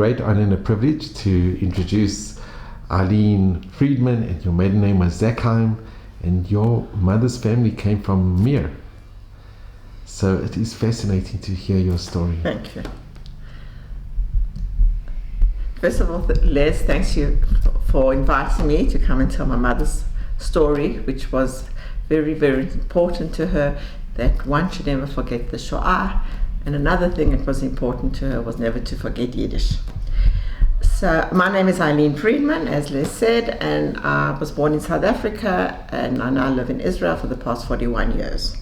Great honor and a privilege to introduce Eileen Fridman, and your maiden name was Zackheim, and your mother's family came from Mir. So it is fascinating to hear your story. Thank you. First of all, Les, thanks you for inviting me to come and tell my mother's story, which was very, very important to her, that one should never forget the Shoah. And another thing that was important to her was never to forget Yiddish. So my name is Eileen Fridman, as Les said, and I was born in South Africa, and I now live in Israel for the past 41 years.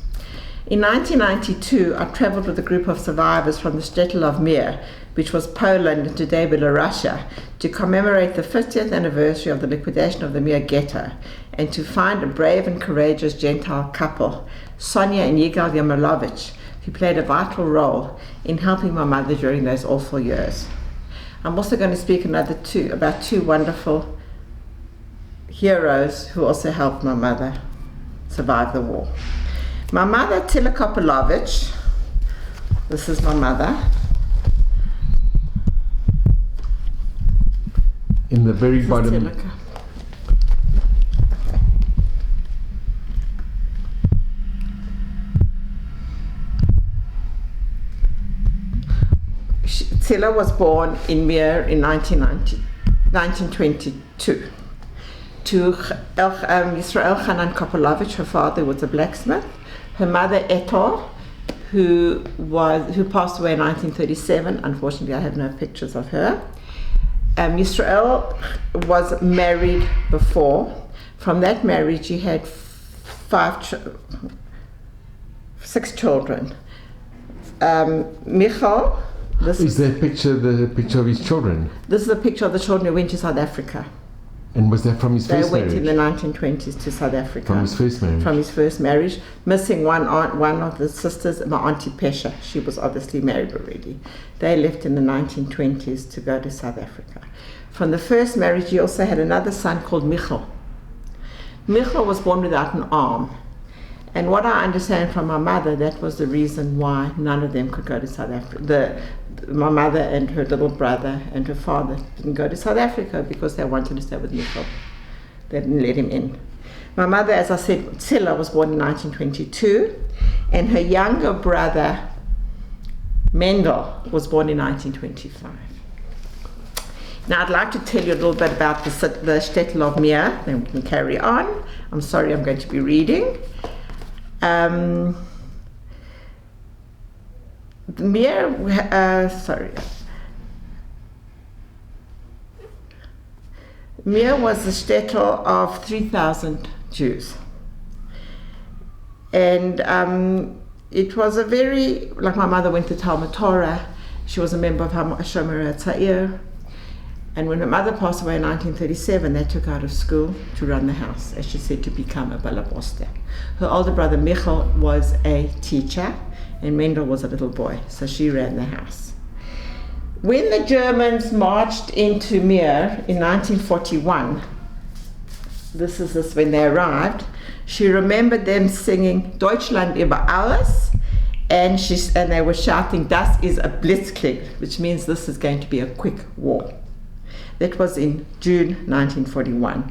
In 1992, I traveled with a group of survivors from the shtetl of Mir, which was Poland and today Belarus, to commemorate the 50th anniversary of the liquidation of the Mir ghetto, and to find a brave and courageous Gentile couple, Sonia and Yigal Yamilovich, who played a vital role in helping my mother during those awful years. I'm also going to speak about two wonderful heroes who also helped my mother survive the war. My mother, Tila Kopelovich, this is my mother. In the very bottom. Tila was born in Mir in 1922 to Yisrael Hanan Kopelovich. Her father was a blacksmith. Her mother, Etor, who passed away in 1937. Unfortunately, I have no pictures of her. Yisrael was married before. From that marriage, he had 6 children. Michal. Is that picture the picture of his children? This is a picture of the children who went to South Africa. And was that from his first marriage? They went in the 1920s to South Africa. From his first marriage? From his first marriage. Missing one of the sisters, my auntie Pesha. She was obviously married already. They left in the 1920s to go to South Africa. From the first marriage, he also had another son called Michal. Michal was born without an arm. And what I understand from my mother, that was the reason why none of them could go to South Africa. My mother and her little brother and her father didn't go to South Africa because they wanted to stay with Michal. They didn't let him in. My mother, as I said, Tsila, was born in 1922, and her younger brother, Mendel, was born in 1925. Now, I'd like to tell you a little bit about the shtetl of Mir, then we can carry on. I'm sorry, I'm going to be reading. Mir was the shtetl of 3,000 Jews. And it was a very, like my mother went to Talmud Torah, she was a member of Shomer HaTzair. And when her mother passed away in 1937, they took her out of school to run the house, as she said, to become a balabosta. Her older brother Michal was a teacher, and Mendel was a little boy, so she ran the house. When the Germans marched into Mir in 1941, this is when they arrived, she remembered them singing Deutschland über alles, and they were shouting, Das ist a Blitzkrieg, which means this is going to be a quick war. That was in June 1941.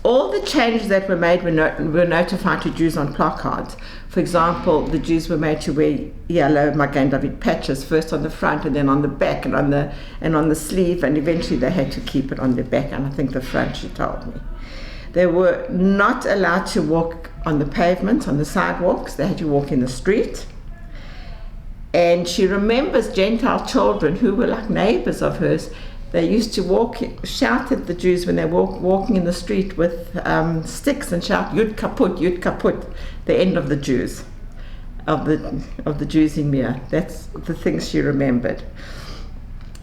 All the changes that were made were notified to Jews on placards. For example, the Jews were made to wear yellow Magen David patches, first on the front and then on the back and on the sleeve, and eventually they had to keep it on the back, and I think the front, she told me. They were not allowed to walk on the pavements, on the sidewalks. They had to walk in the street. And she remembers Gentile children who were like neighbors of hers. They used to shout at the Jews when they were walking in the street with sticks and shout, Yud kaput, the end of the Jews, of the Jews in Mir. That's the things she remembered.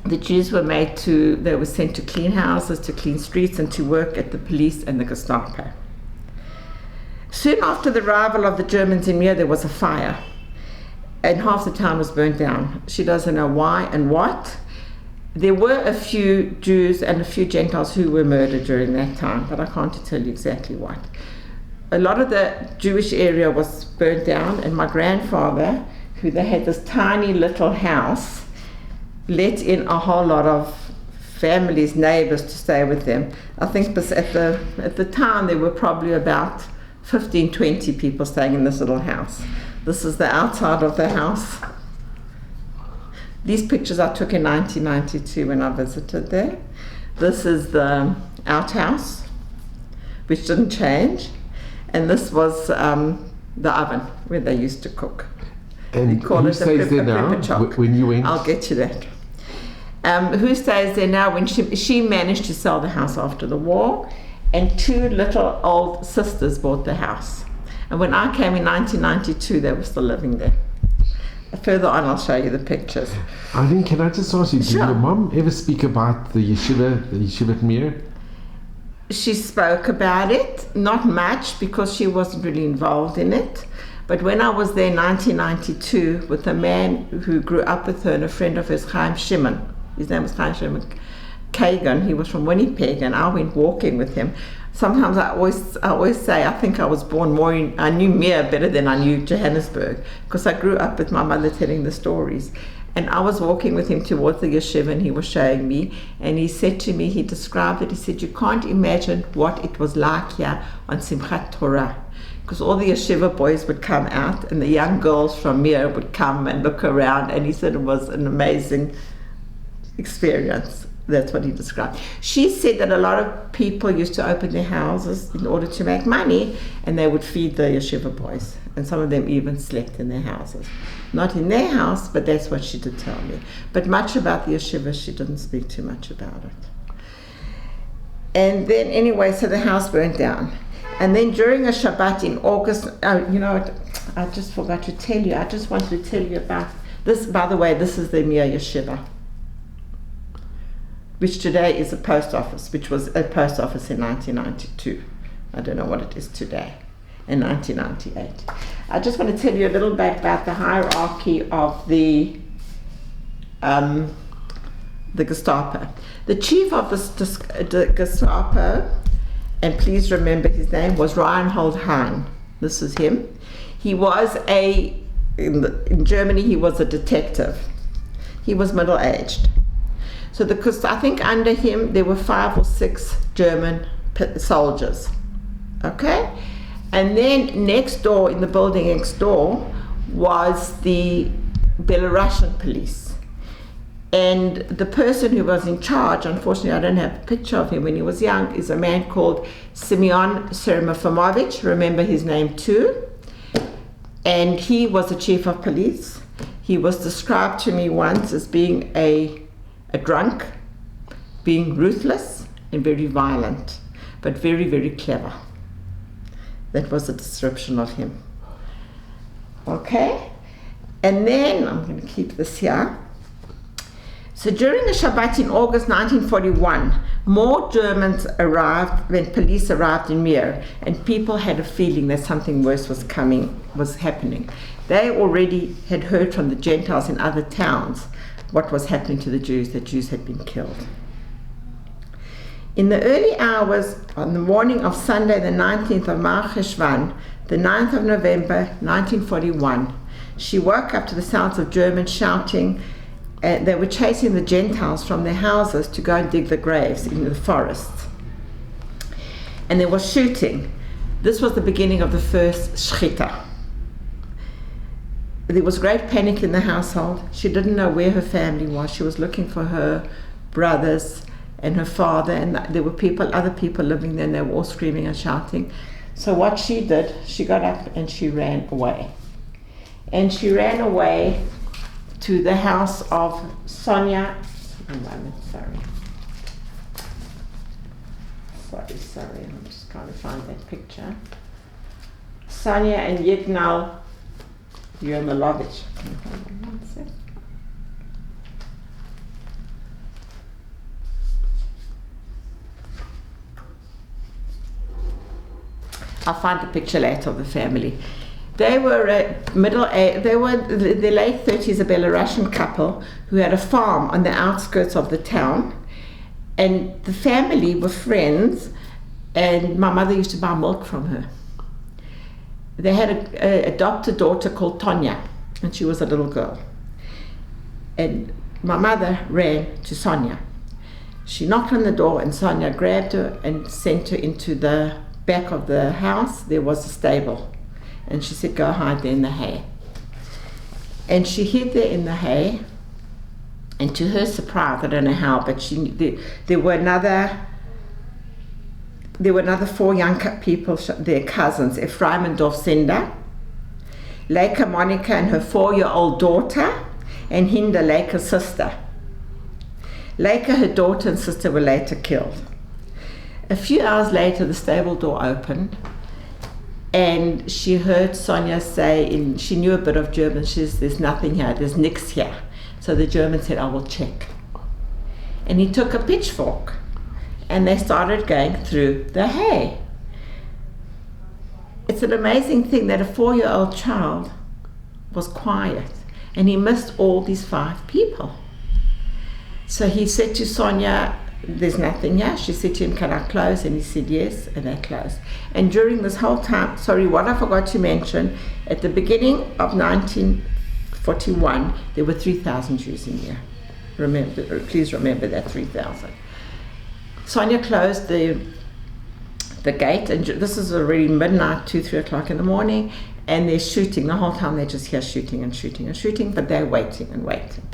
The Jews were sent to clean houses, to clean streets, and to work at the police and the Gestapo. Soon after the arrival of the Germans in Mir, there was a fire, and half the town was burnt down. She doesn't know why and what. There were a few Jews and a few Gentiles who were murdered during that time, but I can't tell you exactly what. A lot of the Jewish area was burnt down, and my grandfather, they had this tiny little house let in a whole lot of families, neighbors to stay with them. I think at the time there were probably about 15, 20 people staying in this little house. This is the outside of the house. These pictures I took in 1992 when I visited there. This is the outhouse, which didn't change. And this was the oven where they used to cook. And who stays there now when you went? I'll get to that. Who stays there now? When she managed to sell the house after the war, and two little old sisters bought the house. And when I came in 1992, they were still living there. Further on, I'll show you the pictures. Eileen, can I just ask you, Sure. did your mom ever speak about the yeshiva at Mir? She spoke about it, not much because she wasn't really involved in it. But when I was there in 1992 with a man who grew up with her and a friend of hers, Chaim Shimon, his name was Chaim Shimon Kagan, he was from Winnipeg, and I went walking with him. Sometimes I always say I think I was born I knew Mir better than I knew Johannesburg, because I grew up with my mother telling the stories. And I was walking with him towards the yeshiva, and he was showing me, and he said to me, he described it, he said, you can't imagine what it was like here on Simchat Torah, because all the yeshiva boys would come out, and the young girls from Mir would come and look around, and he said it was an amazing experience. That's what he described. She said that a lot of people used to open their houses in order to make money, and they would feed the yeshiva boys, and some of them even slept in their houses. Not in their house, but that's what she did tell me. But much about the yeshiva, she didn't speak too much about it. And then anyway, so the house burned down. And then during a Shabbat in August, you know what, I just forgot to tell you. I just wanted to tell you about this. By the way, this is the Mir Yeshiva, which today is a post office, which was a post office in 1992. I don't know what it is today, in 1998. I just want to tell you a little bit about the hierarchy of the Gestapo. The chief of the Gestapo, and please remember his name, was Reinhold Hein. This is him. He was in Germany, he was a detective. He was middle-aged. So I think under him there were 5 or 6 German soldiers, okay? And then next door, in the building next door, was the Belarusian police. And the person who was in charge, unfortunately I don't have a picture of him when he was young, is a man called Simeon Sermafomovich, remember his name too. And he was the chief of police. He was described to me once as being a drunk, being ruthless and very violent, but very, very clever. That was a description of him. Okay? And then, I'm going to keep this here. So during the Shabbat in August 1941, more Germans arrived when police arrived in Mir, and people had a feeling that something worse was happening. They already had heard from the Gentiles in other towns what was happening to the Jews, that Jews had been killed. In the early hours on the morning of Sunday, the 19th of Mar Cheshvan, the 9th of November, 1941, she woke up to the sounds of Germans shouting. They were chasing the Gentiles from their houses to go and dig the graves in the forests. And there was shooting. This was the beginning of the first shchita. There was great panic in the household. She didn't know where her family was. She was looking for her brothers and her father, and there were other people living there, and they were all screaming and shouting. So what she did, she got up and she ran away. And she ran away to the house of Sonia. One moment, sorry. I'm just trying to find that picture. Sonia and Yignal Yermolovich. I'll find the picture later of the family. They were they were the late 30s, a Belarusian couple who had a farm on the outskirts of the town, and the family were friends, and my mother used to buy milk from her. They had an adopted daughter called Tonya, and she was a little girl. And my mother ran to Sonia. She knocked on the door and Sonia grabbed her and sent her into the back of the house. There was a stable. And she said, go hide there in the hay. And she hid there in the hay. And to her surprise, I don't know how, but there were another 4 young people, their cousins, Ephraim and Dorfsender, Lika Monica and her 4-year-old daughter, and Hinda, Lika's sister. Lika, her daughter and sister were later killed. A few hours later, the stable door opened, and she heard Sonia say, she knew a bit of German, she says, there's nothing here, there's nix here. So the German said, I will check. And he took a pitchfork, and they started going through the hay. It's an amazing thing that a 4-year-old child was quiet, and he missed all these 5 people. So he said to Sonia, there's nothing here. She said to him, can I close? And he said yes, and they closed. And during this whole time, sorry, what I forgot to mention, at the beginning of 1941, there were 3,000 Jews in here. Please remember that, 3,000. Sonia closed the gate, and this is already midnight, 2-3 o'clock in the morning, and they're shooting. The whole time they just hear shooting and shooting and shooting, but they're waiting and waiting.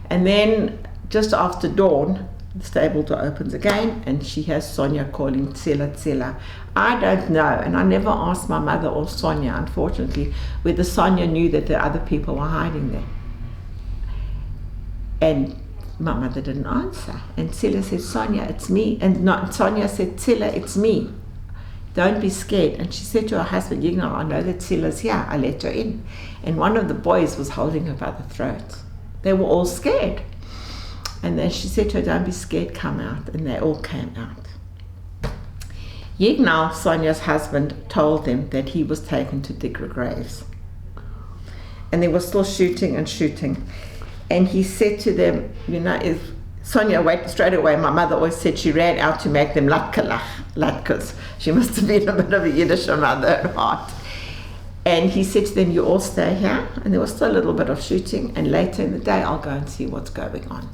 And then just after dawn, the stable door opens again, and she has Sonia calling Tsela, Tsela. I don't know, and I never asked my mother or Sonia, unfortunately, whether Sonia knew that the other people were hiding there. And my mother didn't answer. And Tsela said, Sonia, it's me. And Sonia said, Tsela, it's me. Don't be scared. And she said to her husband, you know, I know that Tsela's here. I let her in. And one of the boys was holding her by the throat. They were all scared. And then she said to her, don't be scared, come out. And they all came out. Yignal, Sonia's husband, told them that he was taken to dig graves. And they were still shooting and shooting. And he said to them, you know, if Sonia went straight away, my mother always said she ran out to make them latkas. She must have been a bit of a Yiddish mother at heart. And he said to them, you all stay here. And there was still a little bit of shooting. And later in the day, I'll go and see what's going on.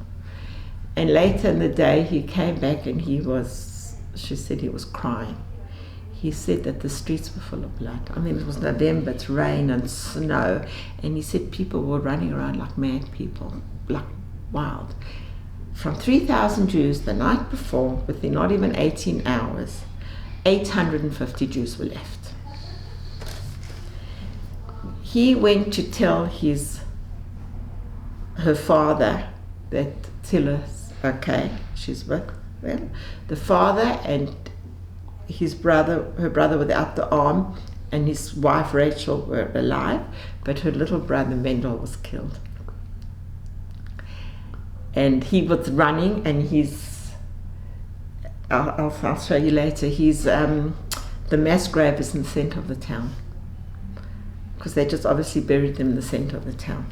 And later in the day, he came back and she said he was crying. He said that the streets were full of blood. I mean, it was November, it's rain and snow. And he said people were running around like mad people, like wild. From 3,000 Jews the night before, within not even 18 hours, 850 Jews were left. He went to tell her father that Tsila's okay, she's with them. The father and her brother without the arm, and his wife Rachel were alive, but her little brother Mendel was killed. And he was running, and I'll show you later, the mass grave is in the center of the town, because they just obviously buried them in the center of the town,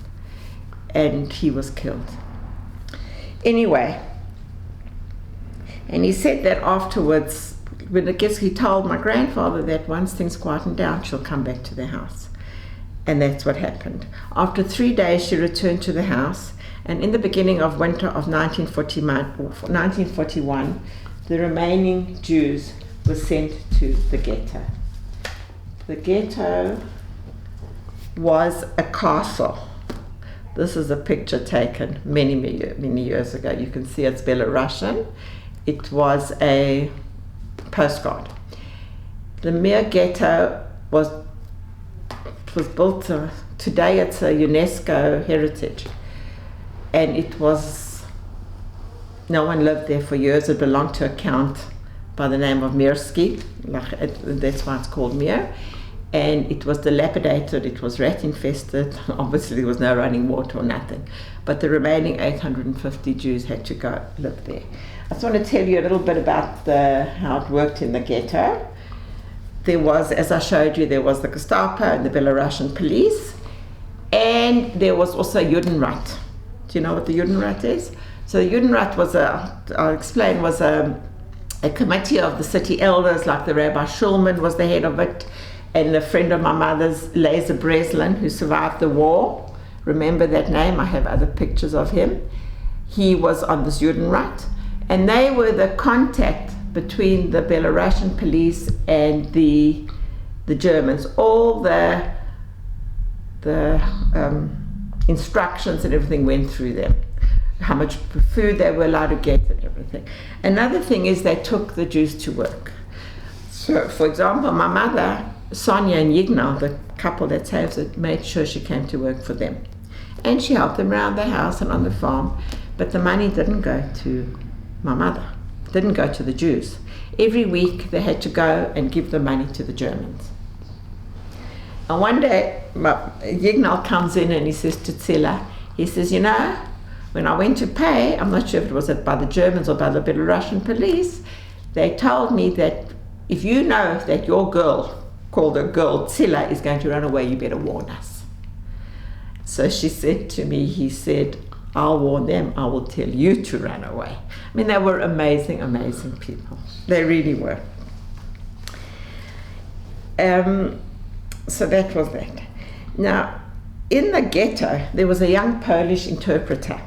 and he was killed. Anyway, and he said that afterwards, he told my grandfather that once things quietened down, she'll come back to the house. And that's what happened. After 3 days, she returned to the house, and in the beginning of winter of 1941, the remaining Jews were sent to the ghetto. The ghetto was a castle. This is a picture taken many years ago. You can see it's Belarusian. It was a postcard. The Mir ghetto was built, today it's a UNESCO heritage, and no one lived there for years. It belonged to a count by the name of Mirsky, that's why it's called Mir, and it was dilapidated, it was rat infested, obviously there was no running water or nothing, but the remaining 850 Jews had to go live there. I just want to tell you a little bit about how it worked in the ghetto. There was, as I showed you, there was the Gestapo and the Belarusian police, and there was also Judenrat. Do you know what the Judenrat is? So the Judenrat was a committee of the city elders, like the Rabbi Schulman was the head of it, and a friend of my mother's, Lazer Breslin, who survived the war. Remember that name? I have other pictures of him. he was on this Judenrat, and they were the contact between the Belarusian police and the Germans. All the instructions and everything went through them. How much food they were allowed to get and everything. Another thing is they took the Jews to work. So, for example, my mother, Sonia and Yignal, the couple that saves it, made sure she came to work for them. And she helped them around the house and on the farm, but the money didn't go to my mother, didn't go to the Jews. Every week they had to go and give the money to the Germans. And one day, Yignal comes in and he says to Tsila, he says, you know, when I went to pay, I'm not sure if it was by the Germans or by the Belarusian police, they told me that if you know that your girl, called a girl, Tsila, is going to run away, you better warn us. So she said to me, he said, I'll warn them, I will tell you to run away. I mean, they were amazing, amazing people. They really were. So that was that. Now, in the ghetto, there was a young Polish interpreter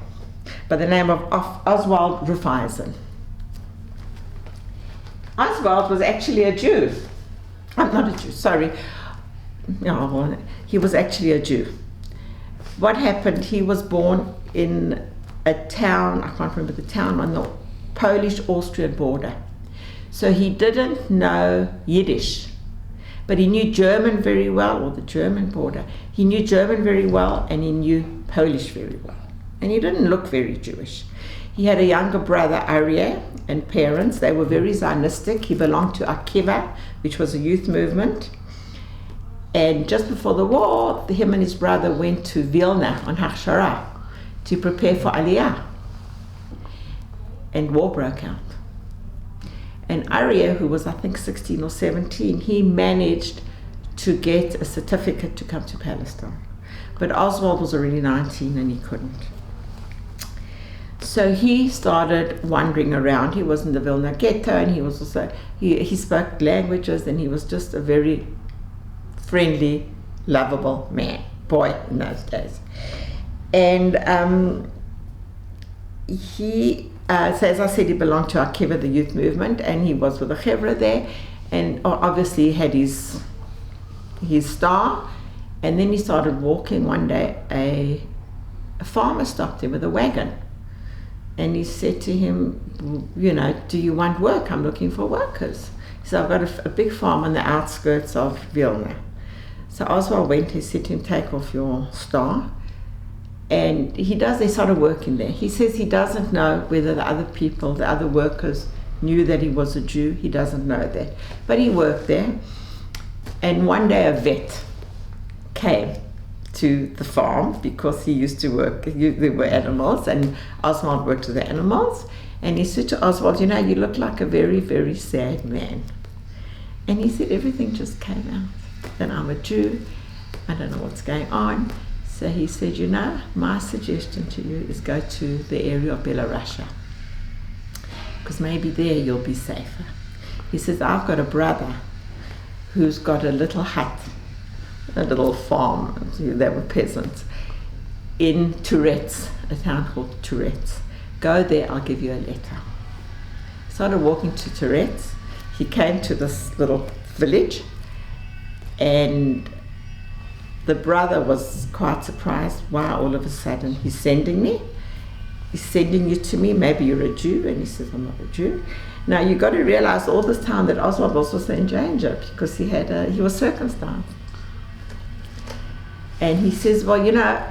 by the name of Oswald Rufeisen. Oswald was actually a Jew. I'm not a Jew, sorry. No, he was actually a Jew. What happened, he was born in a town, I can't remember the town, on the Polish-Austrian border. So he didn't know Yiddish, but he knew German very well, or the German border. He knew German very well, and he knew Polish very well. And he didn't look very Jewish. He had a younger brother, Aryeh, and parents. They were very Zionistic. He belonged to Akiva, which was a youth movement. And just before the war, him and his brother went to Vilna on Hachshara to prepare for Aliyah. And war broke out. And Aryeh, who was I think 16 or 17, he managed to get a certificate to come to Palestine. But Oswald was already 19 and he couldn't. So he started wandering around. He was in the Vilna ghetto, and he was also, he spoke languages, and he was just a very friendly, lovable boy in those days. And he, so as I said, he belonged to Akiva, the youth movement, and he was with the Chevra there, and obviously he had his star. And then he started walking one day. A farmer stopped him with a wagon, and he said to him, you know, do you want work? I'm looking for workers. He said, I've got a big farm on the outskirts of Vilna. So Oswald went, he said to him, take off your star. And they started working there. He says he doesn't know whether the other people, the other workers, knew that he was a Jew. He doesn't know that. But he worked there. And one day a vet came to the farm because he used to work, there were animals, and Oswald worked with the animals. And he said to Oswald, you know, you look like a very, very sad man. And he said, everything just came out. That I'm a Jew, I don't know what's going on. So he said, you know, my suggestion to you is go to the area of Belarus, because maybe there you'll be safer. He says, I've got a brother who's got a little hut, a little farm, they were peasants, in Tourette's, a town called Tourette's. Go there, I'll give you a letter. He started walking to Tourette's. He came to this little village, and the brother was quite surprised. Why all of a sudden he's sending me? He's sending you to me, maybe you're a Jew. And he says, I'm not a Jew. Now you've got to realize all this time that Oswald was also in danger, because he was circumcised. And he says, well, you know,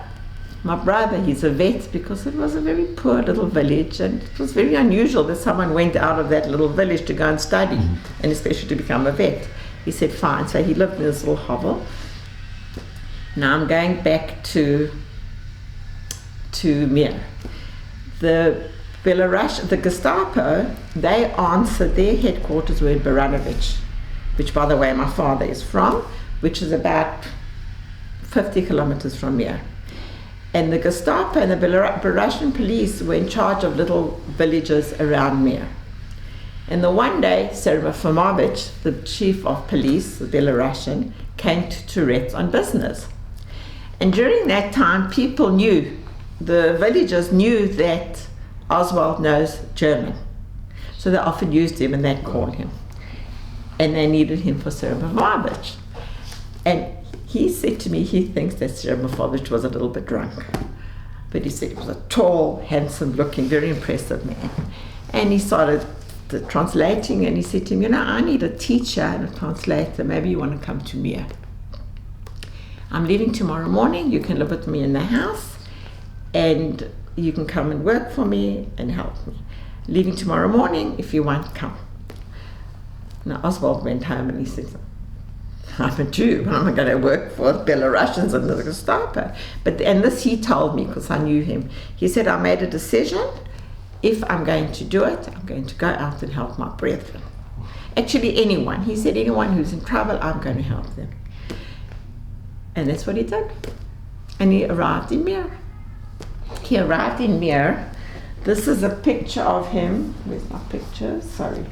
my brother, he's a vet, because it was a very poor little village, and it was very unusual that someone went out of that little village to go and study, and especially to become a vet. He said, fine. So he lived in this little hovel. Now I'm going back to Mir. The Gestapo, they answered, their headquarters were in Baranovich, which, by the way, my father is from, which is about 50 kilometers from Mir. And the Gestapo and the Belarusian police were in charge of little villages around Mir. And the one day, Serafimovich, the chief of police, the Belarusian, came to Tourette's on business. And during that time, people knew, the villagers knew that Oswald knows German. So they often used him and they'd call him. And they needed him for Seremofovich. And he said to me he thinks that Seremofovich was a little bit drunk. But he said he was a tall, handsome-looking, very impressive man. And he started translating, and he said to him, I need a teacher and a translator. Maybe you want to come to Mir. I'm leaving tomorrow morning. You can live with me in the house, and you can come and work for me and help me. Leaving tomorrow morning. If you want, come. Now, Oswald went home and he said, I'm a Jew, but I'm going to work for the Belarusians and the Gestapo. And this he told me because I knew him. He said, I made a decision. If I'm going to do it, I'm going to go out and help my brethren. Actually, anyone. He said, anyone who's in trouble, I'm going to help them. And that's what he did. And he arrived in Mir. He arrived in Mir. This is a picture of him. Where's my picture? Sorry.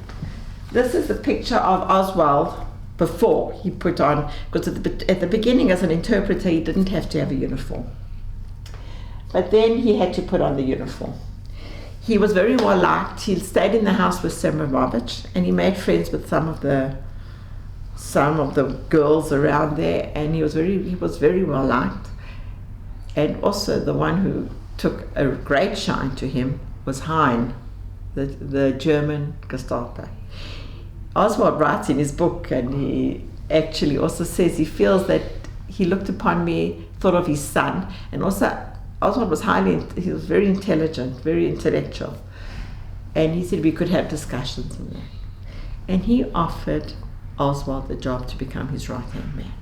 This is a picture of Oswald before he put on, because at the beginning as an interpreter, he didn't have to have a uniform. But then he had to put on the uniform. He was very well liked. He stayed in the house with Seremofovich, and he made friends with some of the girls around there, and he was very well liked. And also the one who took a great shine to him was Hein, the German Gestapo. Oswald writes in his book, and he actually also says he feels that he looked upon me, thought of his son, and also Oswald was he was very intelligent, very intellectual, and he said we could have discussions and that. And he offered Oswald the job to become his right-hand man.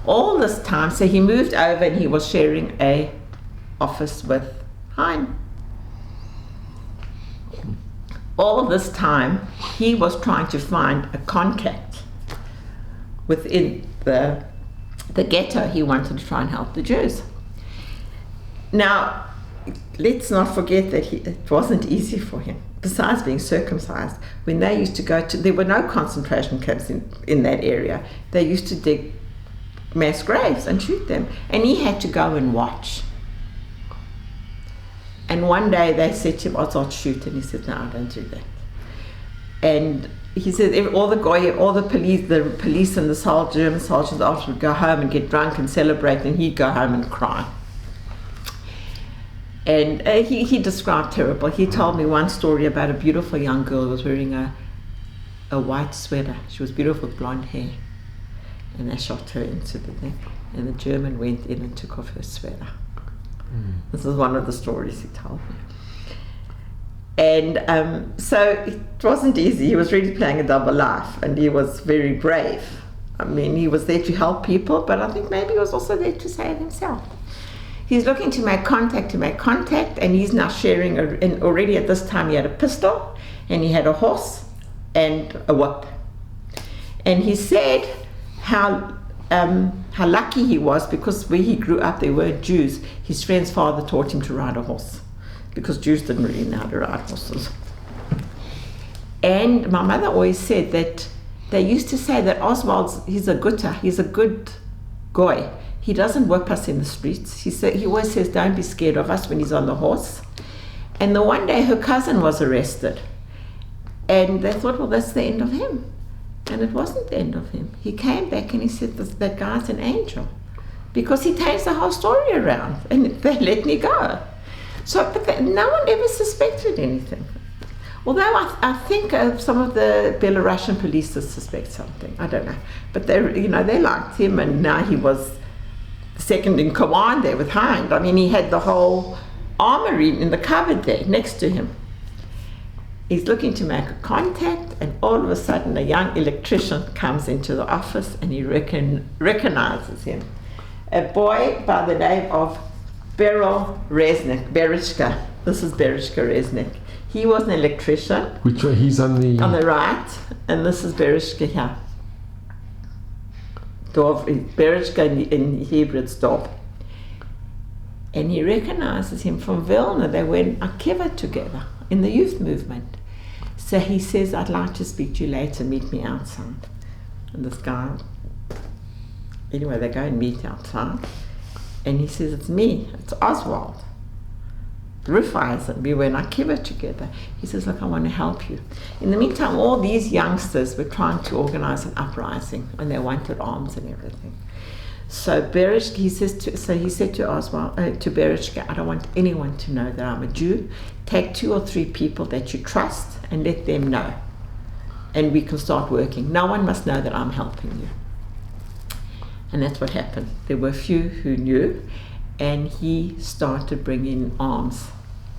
All this time, so he moved over and he was sharing a office with Hein. All this time, he was trying to find a contact within the ghetto. He wanted to try and help the Jews. Now, let's not forget that it wasn't easy for him. Besides being circumcised, when they used to go to, there were no concentration camps in that area. They used to dig mass graves and shoot them. And he had to go and watch. And one day they said to him, I'll shoot. And he said, no, I don't do that. And he said all the police and the German soldiers after would go home and get drunk and celebrate, and he'd go home and cry. And he described terrible. He told me one story about a beautiful young girl who was wearing a white sweater. She was beautiful with blonde hair. And they shot her into the thing. And the German went in and took off her sweater. This is one of the stories he told me. And so it wasn't easy. He was really playing a double life, and he was very brave. I mean, he was there to help people, but I think maybe he was also there to save himself. He's looking to make contact, and he's now sharing, and already at this time he had a pistol, and he had a horse, and a whip. And he said how lucky he was, because where he grew up there weren't Jews. His friend's father taught him to ride a horse, because Jews didn't really know how to ride horses. And my mother always said that they used to say that he's a good guy. He doesn't whip us in the streets. He always says, don't be scared of us when he's on the horse. And the one day her cousin was arrested, and they thought, well, that's the end of him. And it wasn't the end of him. He came back and he said, that guy's an angel, because he takes the whole story around, and they let me go. So, but no one ever suspected anything. Although I think some of the Belarusian police suspect something. I don't know. But they liked him, and now he was second in command there with Hein. I mean, he had the whole armory in the cupboard there next to him. He's looking to make a contact, and all of a sudden a young electrician comes into the office, and he recognizes him. A boy by the name of Beryl Resnick, Berishka. This is Berishka Resnick. He was an electrician. Which way? He's on the right, and this is Berishka here. Berishka in Hebrew it's Dov. And he recognizes him from Vilna. They were in Akiva together in the youth movement. So he says, I'd like to speak to you later, meet me outside. And this guy, anyway, they go and meet outside. And he says, it's me, it's Oswald. Rufeisen. We were in Akiva together. He says, look, I want to help you. In the meantime, all these youngsters were trying to organize an uprising, and they wanted arms and everything. So he said to Oswald, to Bereshka, I don't want anyone to know that I'm a Jew. Take 2 or 3 people that you trust and let them know. And we can start working. No one must know that I'm helping you. And that's what happened. There were a few who knew, and he started bringing arms.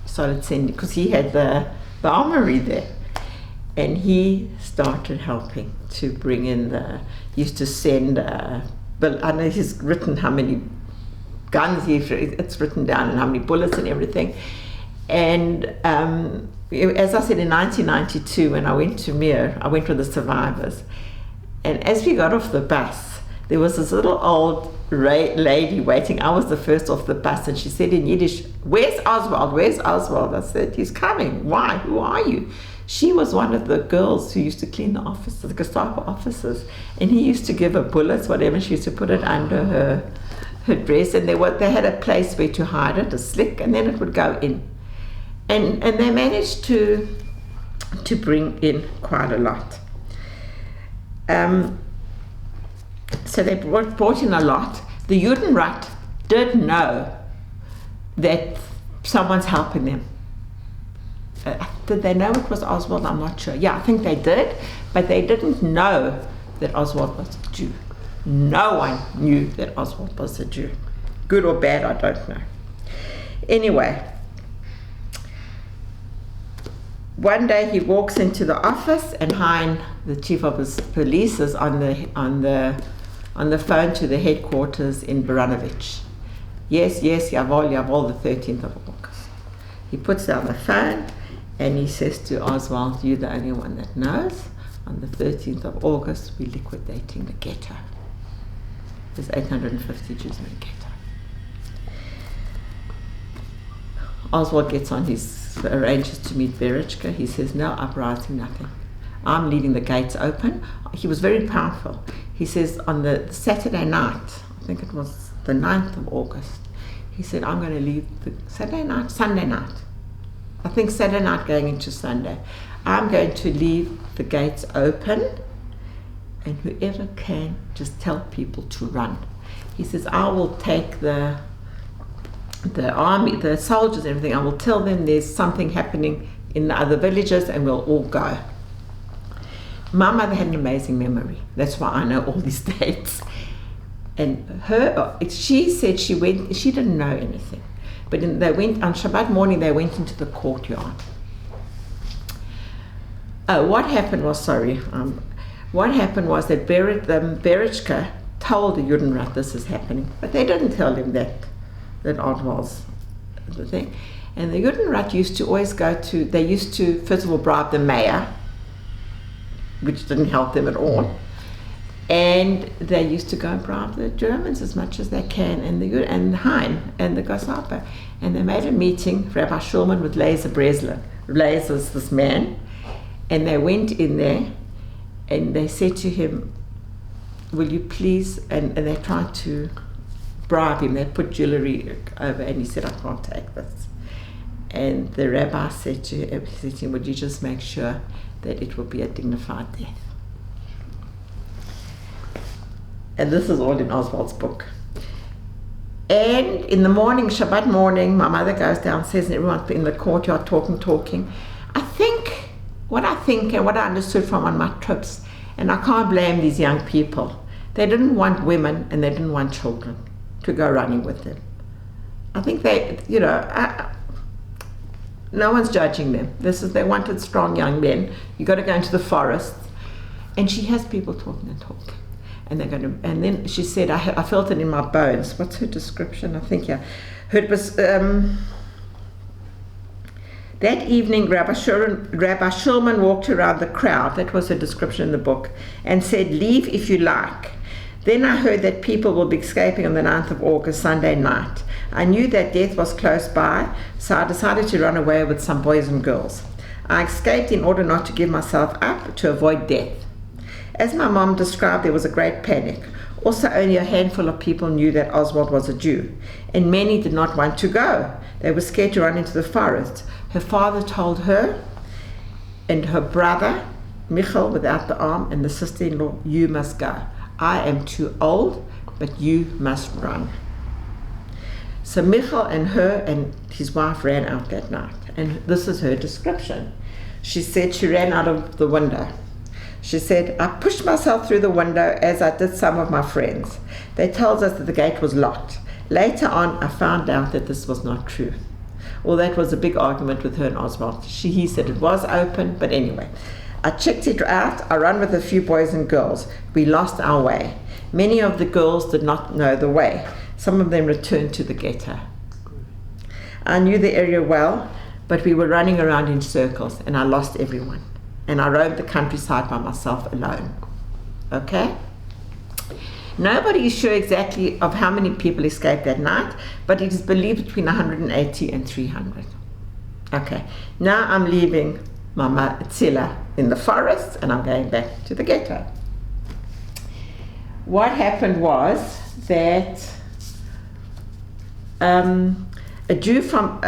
Started sending, because he had the armory there. And he started helping to bring in used to send, but I know he's written how many guns it's written down and how many bullets and everything. And as I said, in 1992, when I went to Mir, I went with the survivors. And as we got off the bus, there was this little old lady waiting. I was the first off the bus, and she said in Yiddish, "Where's Oswald? Where's Oswald?" I said, "He's coming." "Why? Who are you?" She was one of the girls who used to clean the offices, the Gestapo offices, and he used to give her bullets, whatever. She used to put it under her dress, and they had a place where to hide it, a slick, and then it would go in. And they managed to bring in quite a lot. So they brought in a lot. The Judenrat did know that someone's helping them. Did they know it was Oswald? I'm not sure. Yeah, I think they did, but they didn't know that Oswald was a Jew. No one knew that Oswald was a Jew. Good or bad, I don't know. Anyway, one day he walks into the office, and Hein, the chief of his police, is on the phone to the headquarters in Baranovich. Yes, jawohl, the 13th of August. He puts down the phone and he says to Oswald, "You're the only one that knows. On the 13th of August, we're liquidating the ghetto. There's 850 Jews in the ghetto." Oswald gets on arranges to meet Bereshka. He says, "No uprising, nothing. I'm leaving the gates open." He was very powerful. He says on the Saturday night, I think it was the 9th of August, he said, "I'm going to leave the Sunday night. I think Saturday night going into Sunday. I'm going to leave the gates open, and whoever can, just tell people to run." He says, "I will take the army, the soldiers, everything. I will tell them there's something happening in the other villages, and we'll all go." My mother had an amazing memory. That's why I know all these dates. And she said she didn't know anything. But they went on Shabbat morning. They went into the courtyard. What happened was that Bereshka told the Judenrat this is happening, but they didn't tell him that Oswald's the thing. And the Judenrat used to always they used to first of all bribe the mayor, which didn't help them at all. And they used to go and bribe the Germans as much as they can, and Hein and the Gestapo. And they made a meeting, Rabbi Schulman with Lazer Bresler. Lazer's this man. And they went in there and they said to him, "Will you please," and they tried to bribe him. They put jewelry over, and he said, "I can't take this." And the rabbi said to him, "Would you just make sure that it will be a dignified death?" And this is all in Oswald's book. And in the morning, Shabbat morning, my mother goes downstairs and everyone's in the courtyard talking. What I think and what I understood from on my trips, and I can't blame these young people, they didn't want women and they didn't want children to go running with them. I think no one's judging them. They wanted strong young men. You got to go into the forest. And she has people talking. And then she said, I felt it in my bones. What's her description? I think, yeah. It was, that evening, Rabbi Schulman walked around the crowd, that was her description in the book, and said, "Leave if you like." Then I heard that people will be escaping on the 9th of August, Sunday night. I knew that death was close by, so I decided to run away with some boys and girls. I escaped in order not to give myself up to avoid death. As my mom described, there was a great panic. Also, only a handful of people knew that Oswald was a Jew, and many did not want to go. They were scared to run into the forest. Her father told her and her brother, Michal without the arm, and the sister-in-law, you must go. I am too old, but you must run. So Michal and her and his wife ran out that night. And this is her description. She said she ran out of the window. She said, I pushed myself through the window as I did some of my friends. They told us that the gate was locked. Later on, I found out that this was not true. Well, that was a big argument with her and Oswald. He said it was open, but anyway. I checked it out. I ran with a few boys and girls. We lost our way. Many of the girls did not know the way. Some of them returned to the ghetto. I knew the area well, but we were running around in circles, and I lost everyone. And I roamed the countryside by myself alone. Okay? Nobody is sure exactly of how many people escaped that night, but it is believed between 180 and 300. Okay, now I'm leaving Mama Tzila in the forest, and I'm going back to the ghetto. What happened was that a Jew from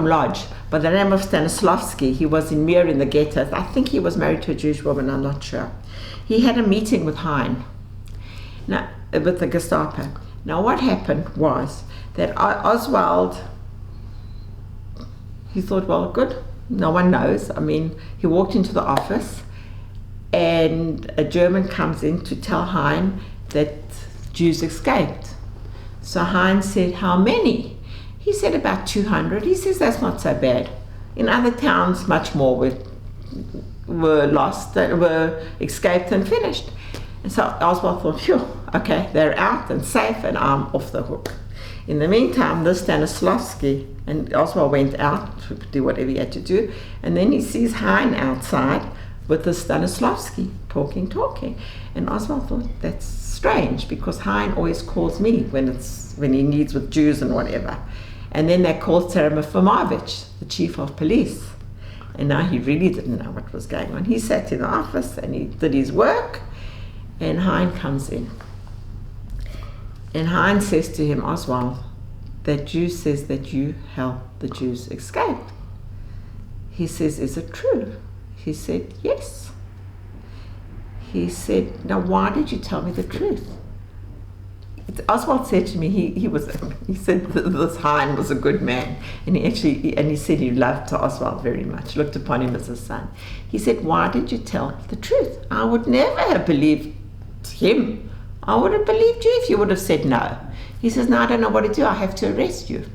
Lodz by the name of Stanislavski, he was in Mir in the ghetto. I think he was married to a Jewish woman, I'm not sure. He had a meeting with Hein, now, with the Gestapo. Now what happened was that Oswald, he thought, well, good, no one knows. I mean, he walked into the office and a German comes in to tell Hein that Jews escaped. So Hein said, how many? He said about 200. He says that's not so bad. In other towns, much more were lost, were escaped and finished. And so Oswald thought, phew, okay, they're out and safe, and I'm off the hook. In the meantime, this Stanislavski, and Oswald went out to do whatever he had to do, and then he sees Hein outside with the Stanislavski talking. And Oswald thought, that's strange, because Hein always calls me when he needs with Jews and whatever. And then they called Seramafomovich, the chief of police. And now he really didn't know what was going on. He sat in the office and he did his work, and Hein comes in. And Hein says to him, Oswald, that Jew says that you helped the Jews escape. He says, is it true? He said, yes. He said, now why did you tell me the truth? Oswald said to me, he said that this Hein was a good man, and he said he loved Oswald very much, looked upon him as a son. He said, why did you tell the truth? I would never have believed him. I would have believed you if you would have said no. He says, no, I don't know what to do. I have to arrest you.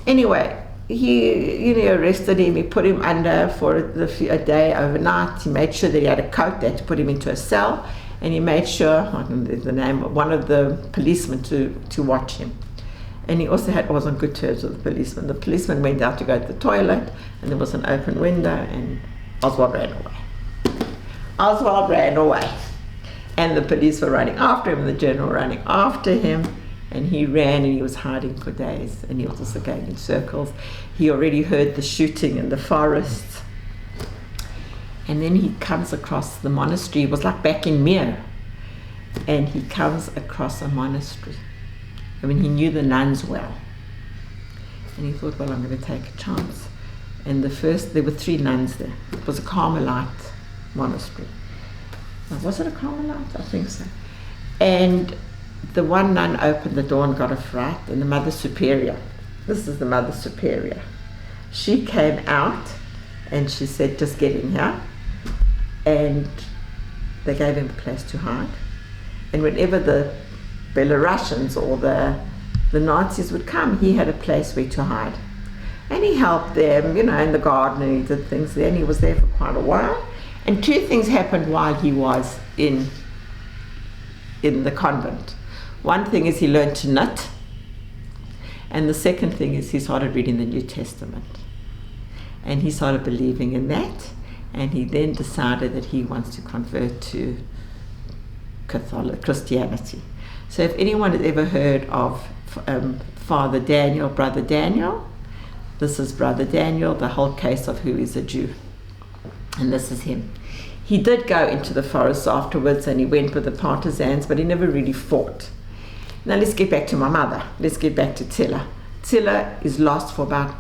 Anyway, he arrested him. He put him under for a day overnight. He made sure that he had a coat. They had to put him into a cell. And he made sure, I don't know the name of one of the policemen to watch him. And he also was on good terms with the policeman. The policeman went out to go to the toilet, and there was an open window, and Oswald ran away. And the police were running after him, and the general running after him, and he ran, and he was hiding for days, and he was also going in circles. He already heard the shooting in the forest. And then he comes across the monastery. It was like back in Mir. And he comes across a monastery. I mean, he knew the nuns well. And he thought, well, I'm going to take a chance. And there were 3 nuns there. It was a Carmelite monastery. Was it a Carmelite? I think so. And the one nun opened the door and got a fright. And the Mother Superior, this is the Mother Superior, she came out and she said, just get in here. And they gave him a place to hide. And whenever the Belarusians or the Nazis would come, he had a place where to hide. And he helped them, in the garden, and he did things there, and he was there for quite a while. And 2 things happened while he was in the convent. One thing is he learned to knit, and the second thing is he started reading the New Testament. And he started believing in that. And he then decided that he wants to convert to Christianity. So if anyone has ever heard of Father Daniel, Brother Daniel, this is Brother Daniel, the whole case of who is a Jew. And this is him. He did go into the forest afterwards, and he went with the partisans, but he never really fought. Now let's get back to my mother. Let's get back to Tilla. Zilla is lost for about,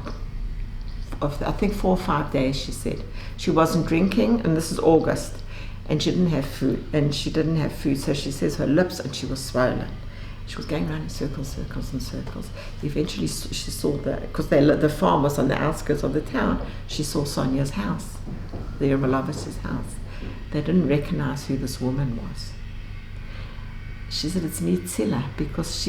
I think 4 or 5 days, she said. She wasn't drinking, and this is August, and she didn't have food. So she says her lips, and she was swollen. She was going around in circles and circles. Eventually she saw because the farm was on the outskirts of the town, she saw Sonia's house, the Yermolovitch's house. They didn't recognize who this woman was. She said, it's me, Zilla, because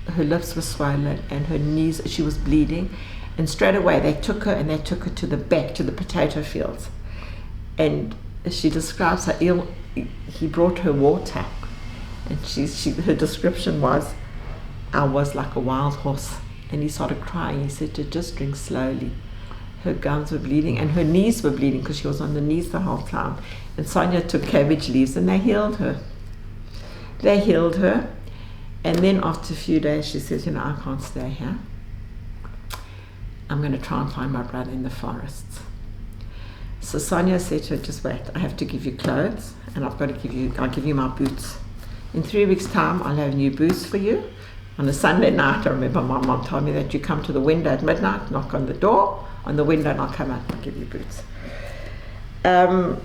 her lips were swollen and her knees, she was bleeding. And straight away they took her to the back, to the potato fields. And she describes how he brought her water. And her description was, I was like a wild horse. And he started crying. He said to just drink slowly. Her gums were bleeding and her knees were bleeding because she was on the knees the whole time. And Sonia took cabbage leaves and they healed her. And then after a few days she says, I can't stay here. I'm going to try and find my brother in the forests. So Sonia said to her, just wait, I have to give you clothes and I'll give you my boots. In 3 weeks' time, I'll have new boots for you. On a Sunday night, I remember my mom told me that you come to the window at midnight, knock on the door, on the window, and I'll come out and I'll give you boots. And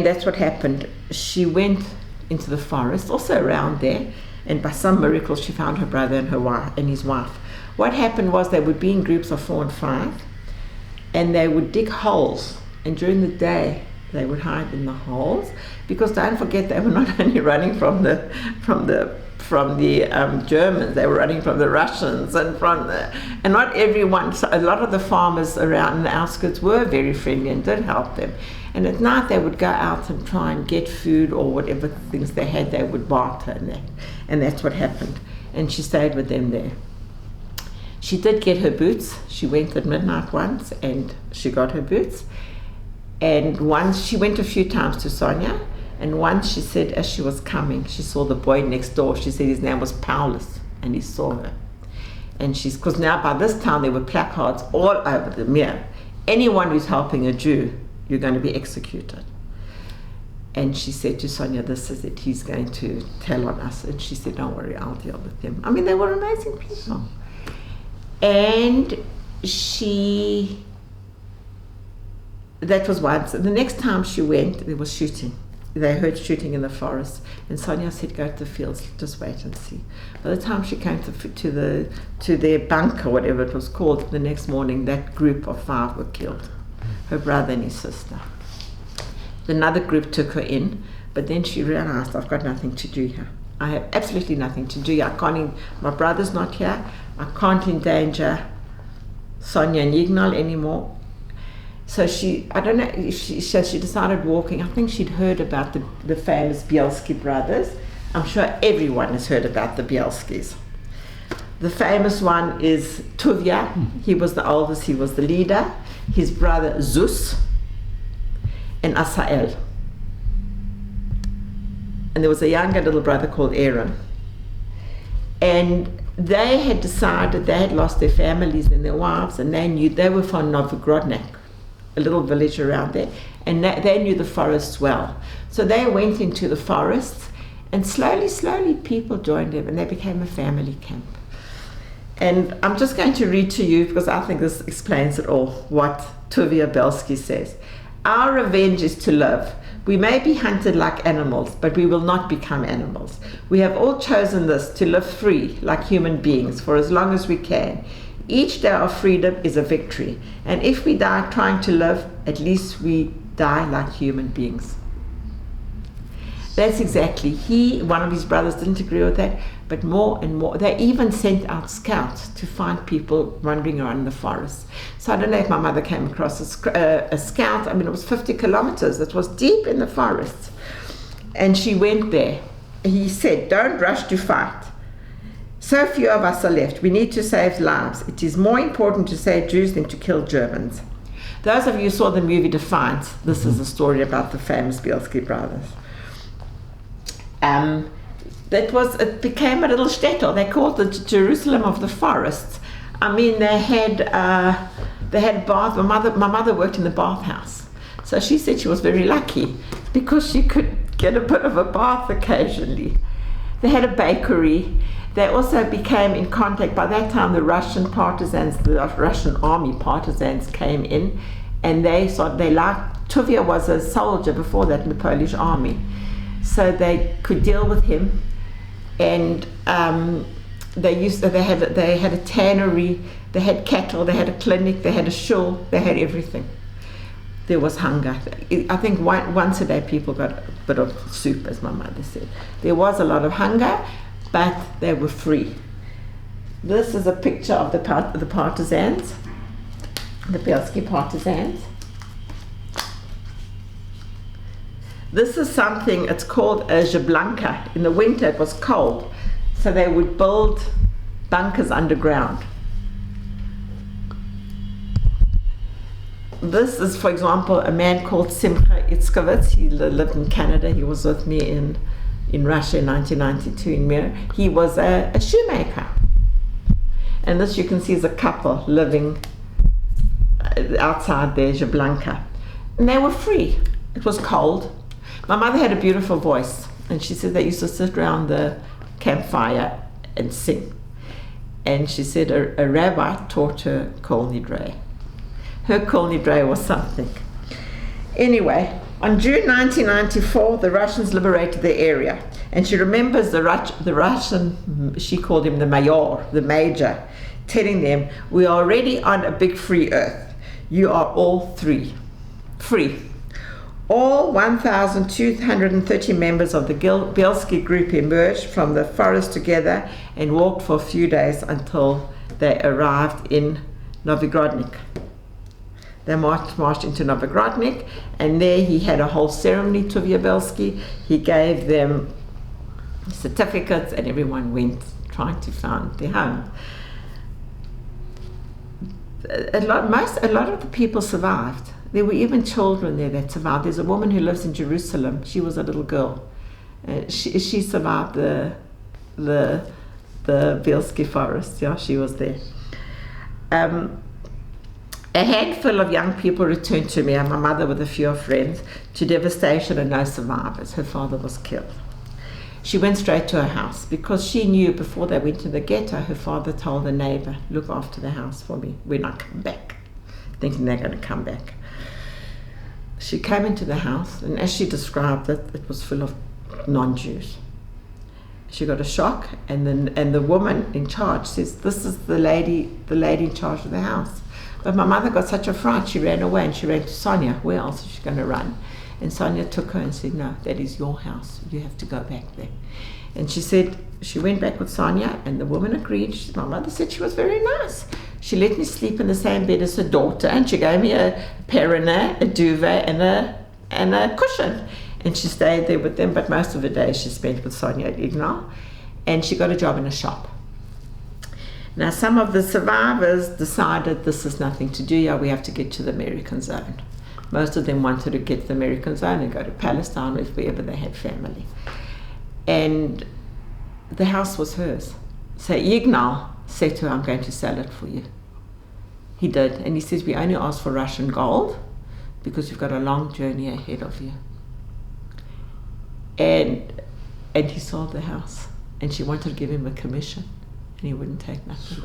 that's what happened. She went into the forest, also around there, and by some miracle, she found her brother and his wife. What happened was they would be in groups of 4 and 5, and they would dig holes, and during the day, they would hide in the holes, because don't forget they were not only running from the Germans, they were running from the Russians and not everyone. So a lot of the farmers around the outskirts were very friendly and did help them. And at night they would go out and try and get food or whatever things they had. They would barter and that's what happened. And she stayed with them there. She did get her boots. She went at midnight once and she got her boots. And once she went a few times to Sonia, and once she said as she was coming, she saw the boy next door. She said his name was Paulus, and he saw her. And because now by this time there were placards all over the mere. Anyone who's helping a Jew, you're going to be executed. And she said to Sonia, this is it, he's going to tell on us. And she said, don't worry, I'll deal with him. I mean, they were amazing people. And that was once. The next time she went, there was shooting. They heard shooting in the forest, and Sonia said, "Go to the fields, just wait and see." By the time she came to their bunk or whatever it was called, the next morning, that group of 5 were killed. Her brother and his sister. Another group took her in, but then she realized, I've got nothing to do here. I have absolutely nothing to do here. My brother's not here. I can't endanger Sonia and Yignal anymore. So I don't know if she decided walking. I think she'd heard about the famous Bielski brothers. I'm sure everyone has heard about the Bielskis. The famous one is Tuvia. He was the oldest, he was the leader. His brother Zus and Asael. And there was a younger little brother called Aaron. And they had decided, they had lost their families and their wives, and they knew they were from Novogrodnik, a little village around there, and they knew the forests well. So they went into the forests, and slowly people joined them, and they became a family camp. And I'm just going to read to you, because I think this explains it all, what Tuvia Bielski says. Our revenge is to live. We may be hunted like animals, but we will not become animals. We have all chosen this, to live free like human beings for as long as we can. Each day of freedom is a victory. And if we die trying to live, at least we die like human beings. That's exactly. One of his brothers didn't agree with that, but more and more. They even sent out scouts to find people wandering around in the forest. So I don't know if my mother came across a scout. I mean, it was 50 kilometers. It was deep in the forest. And she went there. He said, don't rush to fight. So few of us are left. We need to save lives. It is more important to save Jews than to kill Germans. Those of you who saw the movie Defiance, this is a story about the famous Bielski brothers. It became a little shtetl. They called it Jerusalem of the forests. I mean, they had a bath. My mother worked in the bathhouse, so she said she was very lucky because she could get a bit of a bath occasionally. They had a bakery. They also became in contact. By that time, the Russian partisans, the Russian army partisans came in, and they liked, Tuvia was a soldier before that in the Polish army. So they could deal with him, and they had a tannery, they had cattle, they had a clinic, they had a shul, they had everything. There was hunger. I think once a day people got a bit of soup, as my mother said. There was a lot of hunger, but they were free. This is a picture of the partisans, the Bielski partisans. This is something, it's called a jablanka. In the winter it was cold, so they would build bunkers underground. This is, for example, a man called Simcha Itzkovitz. He lived in Canada. He was with me in Russia in 1992 in Mir. He was a shoemaker. And this you can see is a couple living outside their jablanka. And they were free. It was cold. My mother had a beautiful voice, and she said they used to sit around the campfire and sing. And she said a rabbi taught her Kol Nidrei. Her Kol Nidrei was something. Anyway, on June 1994, the Russians liberated the area. And she remembers the Russian, she called him the mayor, the major, telling them, "We are already on a big free earth. You are all free. All 1,230 members of the Bielski group emerged from the forest together and walked for a few days until they arrived in Novogrodnik. They marched into Novogrodnik, and there he had a whole ceremony, Tuvia Bielski. He gave them certificates, and everyone went trying to find their home. A lot of the people survived. There were even children there that survived. There's a woman who lives in Jerusalem. She was a little girl. She survived the Bielski forest. Yeah, she was there. A handful of young people returned to me, and my mother with a few friends, to devastation and no survivors. Her father was killed. She went straight to her house because she knew before they went to the ghetto, her father told a neighbor, "Look after the house for me. We're not coming back," thinking they're going to come back. She came into the house, and as she described it, it was full of non-Jews. She got a shock, and the woman in charge says, "This is the lady in charge of the house." But my mother got such a fright, she ran away, and she ran to Sonia. Where else is she going to run? And Sonia took her and said, "No, that is your house. You have to go back there." And she said, she went back with Sonia, and the woman agreed. My mother said she was very nice. She let me sleep in the same bed as her daughter, and she gave me a perina, a duvet, and a cushion. And she stayed there with them, but most of the day she spent with Sonia at Ignal, and she got a job in a shop. Now, some of the survivors decided this is nothing to do here, we have to get to the American zone. Most of them wanted to get to the American zone and go to Palestine or wherever they had family. And the house was hers. So Ignal said to her, "I'm going to sell it for you." He did, and he says, "We only ask for Russian gold because you've got a long journey ahead of you." And he sold the house, and she wanted to give him a commission, and he wouldn't take nothing.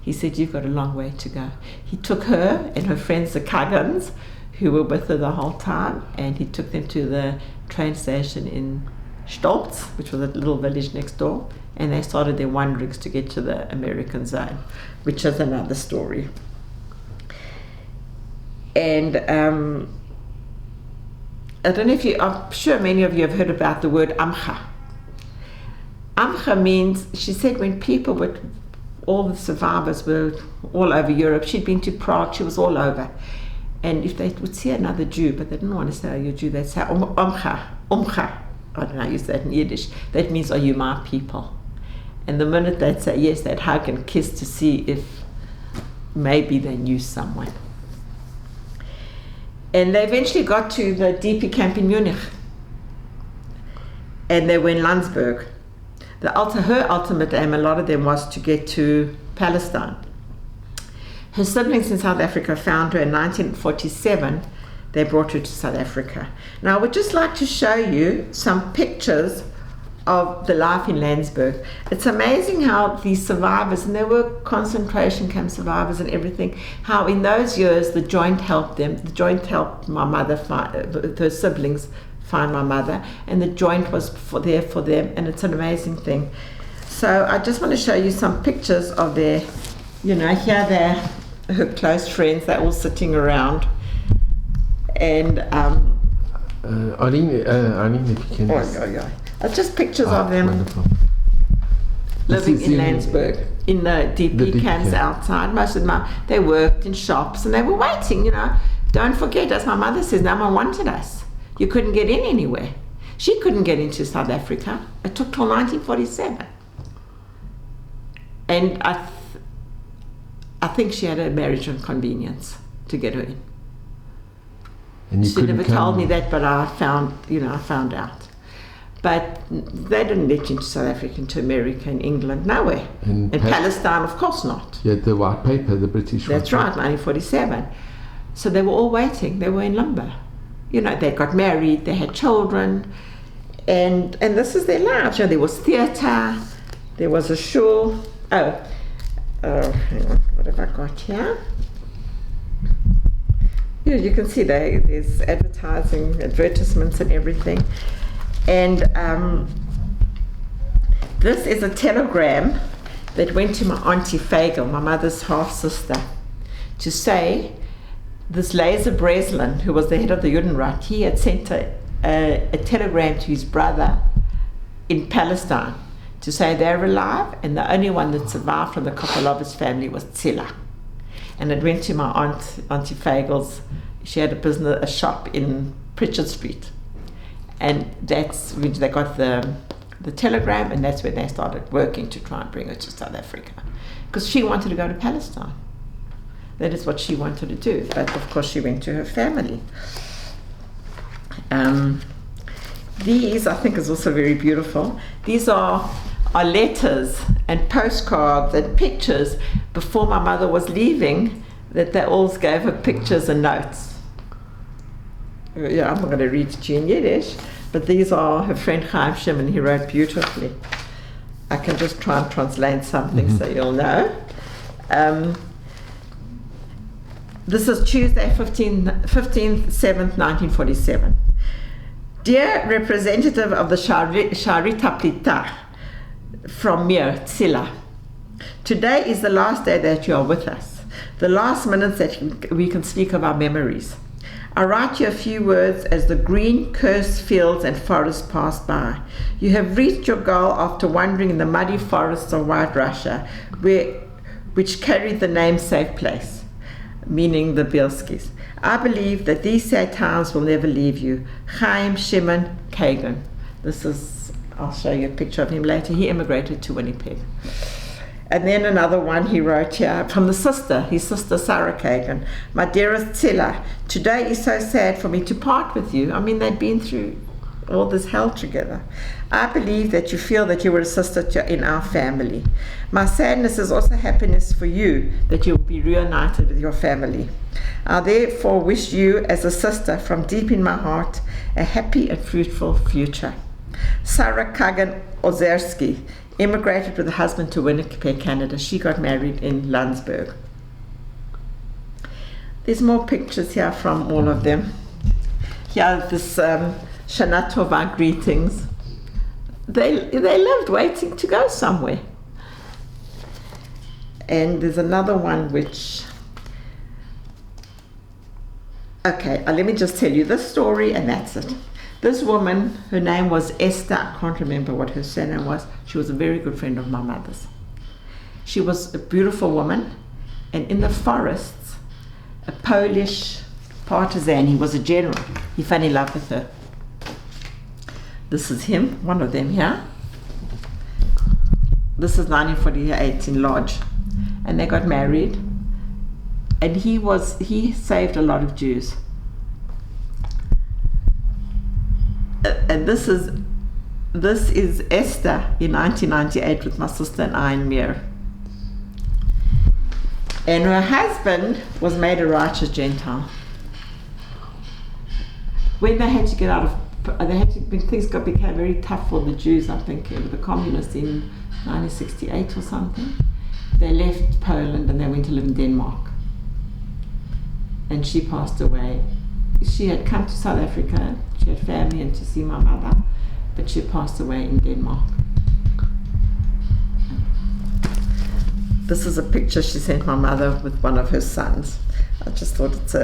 He said, "You've got a long way to go." He took her and her friends, the Kagans, who were with her the whole time, and he took them to the train station in Stolz, which was a little village next door, and they started their wanderings to get to the American zone, which is another story. And I don't know if I'm sure many of you have heard about the word Amcha. Amcha means, she said, when people would, all the survivors were all over Europe. She'd been to Prague, she was all over. And if they would see another Jew, but they didn't want to say, "Are you a Jew?" they'd say, Umcha. I don't know, I use that in Yiddish. That means, "Are you my people?" And the minute they'd say yes, they'd hug and kiss to see if maybe they knew someone. And they eventually got to the DP camp in Munich. And they were in Landsberg. Her ultimate aim, a lot of them, was to get to Palestine. Her siblings in South Africa found her in 1947. They brought her to South Africa. Now, I would just like to show you some pictures of the life in Landsberg. It's amazing how these survivors, and there were concentration camp survivors and everything, how in those years the joint helped them. The joint helped my mother find her siblings find my mother, and the joint was there for them, and it's an amazing thing. So I just want to show you some pictures of their, here they're her close friends. They're all sitting around, and Eileen, if you can. It's just pictures of them wonderful. living in Landsberg, in the DP camps camp. outside. Most of them, they worked in shops and they were waiting, Don't forget, as my mother says, no one wanted us. You couldn't get in anywhere. She couldn't get into South Africa. It took till 1947. And I think she had a marriage on convenience to get her in. And you she never come. told me that, but I found out. But they didn't let you into South Africa, into America, and England, nowhere. And Palestine, of course not. Yeah, the white paper, the British That's white right, 1947. So they were all waiting. They were in limbo. They got married, they had children, and this is their lives. There was theatre, there was a shul. Hang on, what have I got here? You can see there's advertisements and everything. And this is a telegram that went to my Auntie Fagel, my mother's half-sister, to say this Laser Breslin, who was the head of the Judenrat, he had sent a telegram to his brother in Palestine to say they're alive, and the only one that survived from the Kopalovitz family was Tsila. And it went to my Auntie Fagel's. She had a shop in Pritchard Street, and that's when they got the telegram, and that's when they started working to try and bring her to South Africa, because she wanted to go to Palestine. That is what she wanted to do, but of course she went to her family. These, I think, is also very beautiful. These are letters and postcards and pictures before my mother was leaving, that they all gave her pictures and notes. I'm not going to read it to you in Yiddish, but these are her friend Chaim Shimon. He wrote beautifully. I can just try and translate something so you'll know. This is Tuesday, 15th 7th, 1947. Dear representative of the Sharita Plita, from Mir, Tsila, today is the last day that you are with us, the last minutes that we can speak of our memories. I write you a few words as the green, cursed fields and forests pass by. You have reached your goal after wandering in the muddy forests of White Russia, which carried the name Safe Place, meaning the Bielskis. I believe that these sad times will never leave you. Chaim Shimon Kagan. I'll show you a picture of him later. He immigrated to Winnipeg. And then another one he wrote here from his sister Sarah Kagan. My dearest Tsila, today is so sad for me to part with you. I mean, they'd been through all this hell together. I believe that you feel that you were a sister in our family. My sadness is also happiness for you, that you will be reunited with your family. I therefore wish you, as a sister from deep in my heart, a happy and fruitful future. Sarah Kagan Ozerski immigrated with a husband to Winnipeg, Canada. She got married in Landsberg. There's more pictures here from all of them. Here, this Shana Tova greetings. They lived waiting to go somewhere. And there's another one which... Okay, let me just tell you this story and that's it. This woman, her name was Esther. I can't remember what her surname was. She was a very good friend of my mother's. She was a beautiful woman, and in the forests, a Polish partisan, he was a general, he fell in love with her. This is him, one of them here. This is 1948 in Lodge, and they got married, and he saved a lot of Jews. And this is Esther in 1998 with my sister and I in Mir. And her husband was made a righteous Gentile. When they had to get out of things became very tough for the Jews, I think, the communists in 1968 or something. They left Poland and they went to live in Denmark. And she passed away. She had come to South Africa, she had family and to see my mother, but she passed away in Denmark. This is a picture she sent my mother with one of her sons. I just thought it's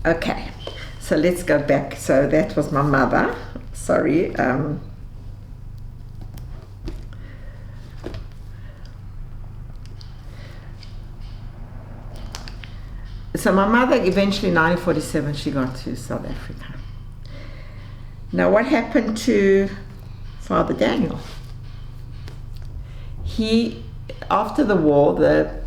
okay, so let's go back. So that was my mother. Sorry. So my mother, eventually in 1947, she got to South Africa. Now what happened to Father Daniel? He, after the war, the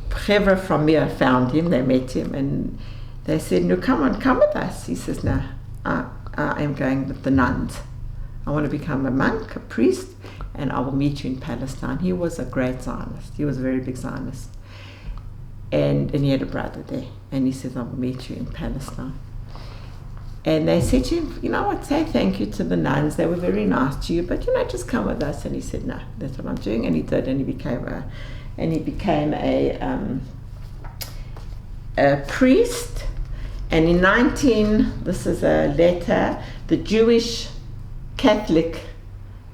Chevra from Mir found him, they met him, and they said, no, come with us. He says, no, I am going with the nuns. I want to become a monk, a priest, and I will meet you in Palestine. He was a great Zionist. He was a very big Zionist. And he had a brother there. And he says, I will meet you in Palestine. And they said to him, you know what, say thank you to the nuns. They were very nice to you, but just come with us. And he said, no, that's what I'm doing. And he did, and he became a priest. And in this is a letter, the Jewish Catholic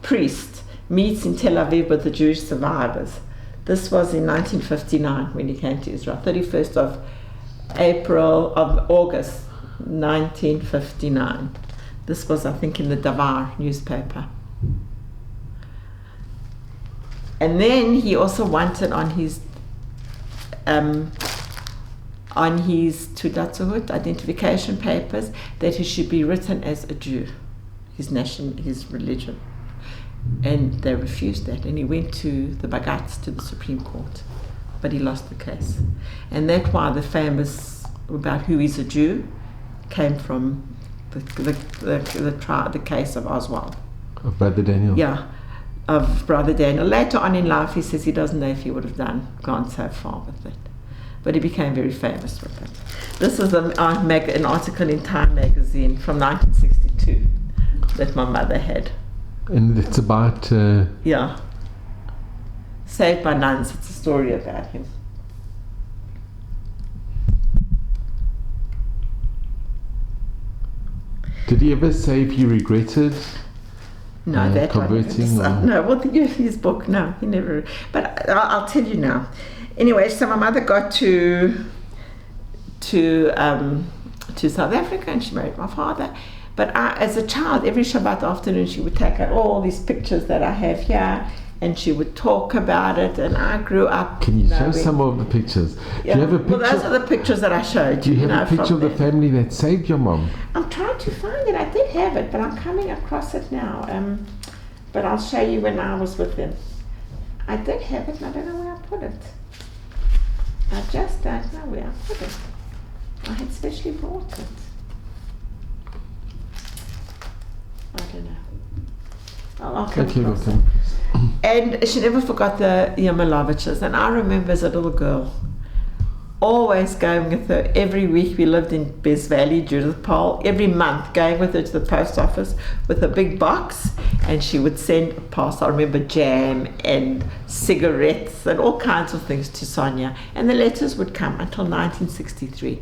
priest meets in Tel Aviv with the Jewish survivors. This was in 1959 when he came to Israel, 31st of August 1959. This was, I think, in the Davar newspaper. And then he also wanted on his Taudat Zehut identification papers that he should be written as a Jew, his religion. And they refused that, and he went to the Bagatz, to the Supreme Court, but he lost the case. And that's why the famous about who is a Jew came from the case of Oswald. Of Brother Daniel? Yeah, of Brother Daniel. Later on in life, he says he doesn't know if he would have gone so far with it. But he became very famous with it. This is an article in Time magazine from 1962 that my mother had. And it's about... Yeah. Saved by Nuns. It's a story about him. Did he ever say if he regretted converting? No, well, his book, no, he never. But I'll tell you now. Anyway, so my mother got to South Africa, and she married my father. But as a child, every Shabbat afternoon, she would take out all these pictures that I have here, and she would talk about it. And I grew up. Can you show some of the pictures? Yeah. Do you have a picture? Well, those are the pictures that I showed you. Do you have a picture of the family that saved your mom? I'm trying to find it. I did have it, but I'm coming across it now. But I'll show you when I was with them. I did have it, and I don't know where I put it. I just don't know where I put it. I had specially bought it. I don't know. I'll come across it. And she never forgot the Yamiloviches. And I remember as a little girl, always going with her every week. We lived in Bez Valley, Judith Pole, every month going with her to the post office with a big box, and she would send past, I remember, jam and cigarettes and all kinds of things to Sonia. And the letters would come until 1963.